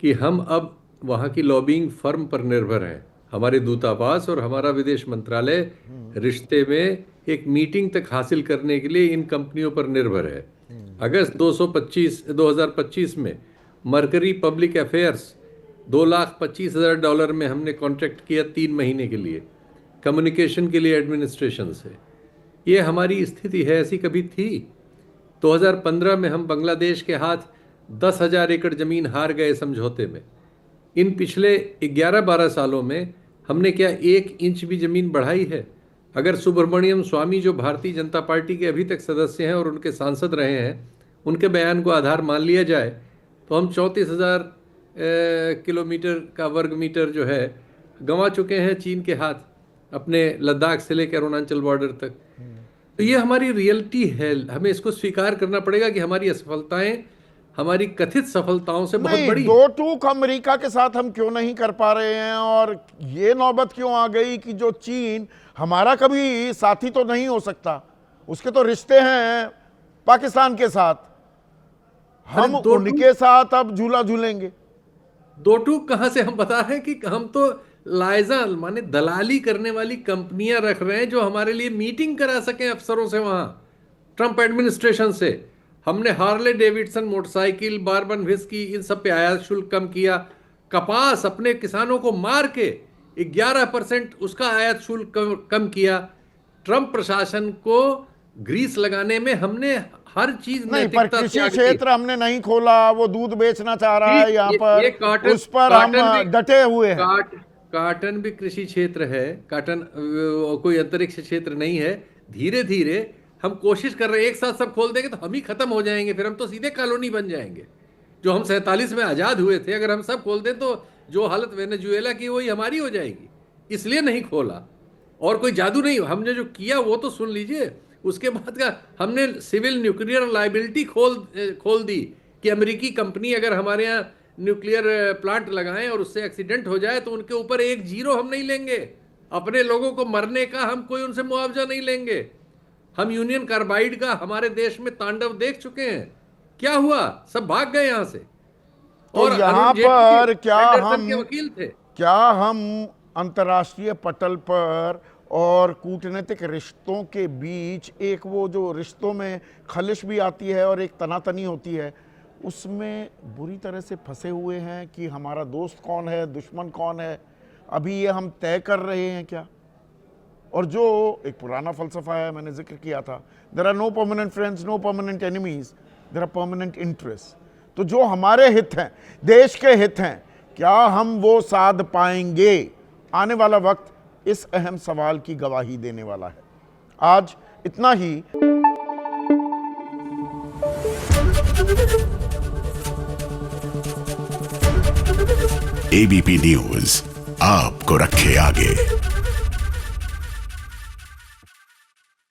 Speaker 12: कि हम अब वहाँ की लॉबिंग फर्म पर निर्भर हैं। हमारे दूतावास और हमारा विदेश मंत्रालय रिश्ते में एक मीटिंग तक हासिल करने के लिए इन कंपनियों पर निर्भर है। अगस्त 2025 में मर्करी पब्लिक अफेयर्स $2,25,000 में हमने कॉन्ट्रैक्ट किया 3 महीने के लिए कम्युनिकेशन के लिए एडमिनिस्ट्रेशन से। ये हमारी स्थिति है, ऐसी कभी थी। 2015 में हम बांग्लादेश के हाथ 10,000 एकड़ जमीन हार गए समझौते में। इन पिछले 11-12 सालों में हमने क्या 1 इंच भी जमीन बढ़ाई है? अगर सुब्रमण्यम स्वामी, जो भारतीय जनता पार्टी के अभी तक सदस्य हैं और उनके सांसद रहे हैं, उनके बयान को आधार मान लिया जाए तो हम 34,000 किलोमीटर का वर्ग मीटर जो है गंवा चुके हैं चीन के हाथ, अपने लद्दाख से लेकर अरुणाचल बॉर्डर तक। तो ये हमारी रियलिटी है, हमें इसको स्वीकार करना पड़ेगा कि हमारी असफलताएं हमारी कथित सफलताओं से बहुत बड़ी।
Speaker 2: दो टूक अमेरिका के साथ हम क्यों नहीं कर पा रहे हैं, और ये नौबत क्यों आ गई कि जो चीन हमारा कभी साथी तो नहीं हो सकता, उसके तो रिश्ते हैं पाकिस्तान के साथ, हम उनके साथ अब झूला झूलेंगे।
Speaker 12: दो टूक कहां से? हम बता रहे हैं कि हम तो लाइजा माने दलाली करने वाली कंपनियां रख रहे हैं जो हमारे लिए मीटिंग करा सकें अफसरों से। वहां ट्रंप एडमिनिस्ट्रेशन से हमने हार्ले डेविडसन मोटरसाइकिल, बार्बन व्हिस्की, इन सब पे आयात शुल्क कम किया। कपास अपने किसानों को मार के 11% उसका आयात शुल्क कम किया। ट्रंप प्रशासन को ग्रीस लगाने में हमने हर चीज
Speaker 2: नहीं, पर कृषि क्षेत्र हमने नहीं खोला। वो दूध बेचना चाह रहा है यहाँ पर, उस पर हम डटे हुए हैं।
Speaker 12: काटन भी कृषि क्षेत्र है, काटन कोई अंतरिक्ष क्षेत्र नहीं है। धीरे धीरे हम कोशिश कर रहे हैं, एक साथ सब खोल देंगे तो हम ही खत्म हो जाएंगे, फिर हम तो सीधे कॉलोनी बन जाएंगे। जो हम 47 में आज़ाद हुए थे, अगर हम सब खोल दें तो जो हालत वेनेजुएला की वही हमारी हो जाएगी। इसलिए नहीं खोला, और कोई जादू नहीं। हमने जो किया वो तो सुन लीजिए। उसके बाद का हमने सिविल न्यूक्लियर लाइबिलिटी खोल दी कि अमेरिकी कंपनी अगर हमारे यहाँ न्यूक्लियर प्लांट लगाएं और उससे एक्सीडेंट हो जाए तो उनके ऊपर 1 जीरो हम नहीं लेंगे। अपने लोगों को मरने का हम कोई उनसे मुआवजा नहीं लेंगे। हम यूनियन कार्बाइड का हमारे देश में तांडव देख चुके हैं। क्या हुआ? सब भाग गए यहाँ से।
Speaker 2: और यहाँ पर क्या हम अंतर्राष्ट्रीय पटल पर और कूटनीतिक रिश्तों के बीच एक वो जो रिश्तों में खलिश भी आती है और एक तनातनी होती है, उसमें बुरी तरह से फंसे हुए हैं कि हमारा दोस्त कौन है, दुश्मन कौन है, अभी ये हम तय कर रहे हैं क्या? और जो एक पुराना फलसफा है, मैंने जिक्र किया था, there are no permanent friends, no permanent enemies, there are permanent interest. तो जो हमारे हित हैं, देश के हित हैं, क्या हम वो साध पाएंगे? आने वाला वक्त इस अहम सवाल की गवाही देने वाला है। आज इतना ही।
Speaker 1: ABP न्यूज आपको रखे आगे।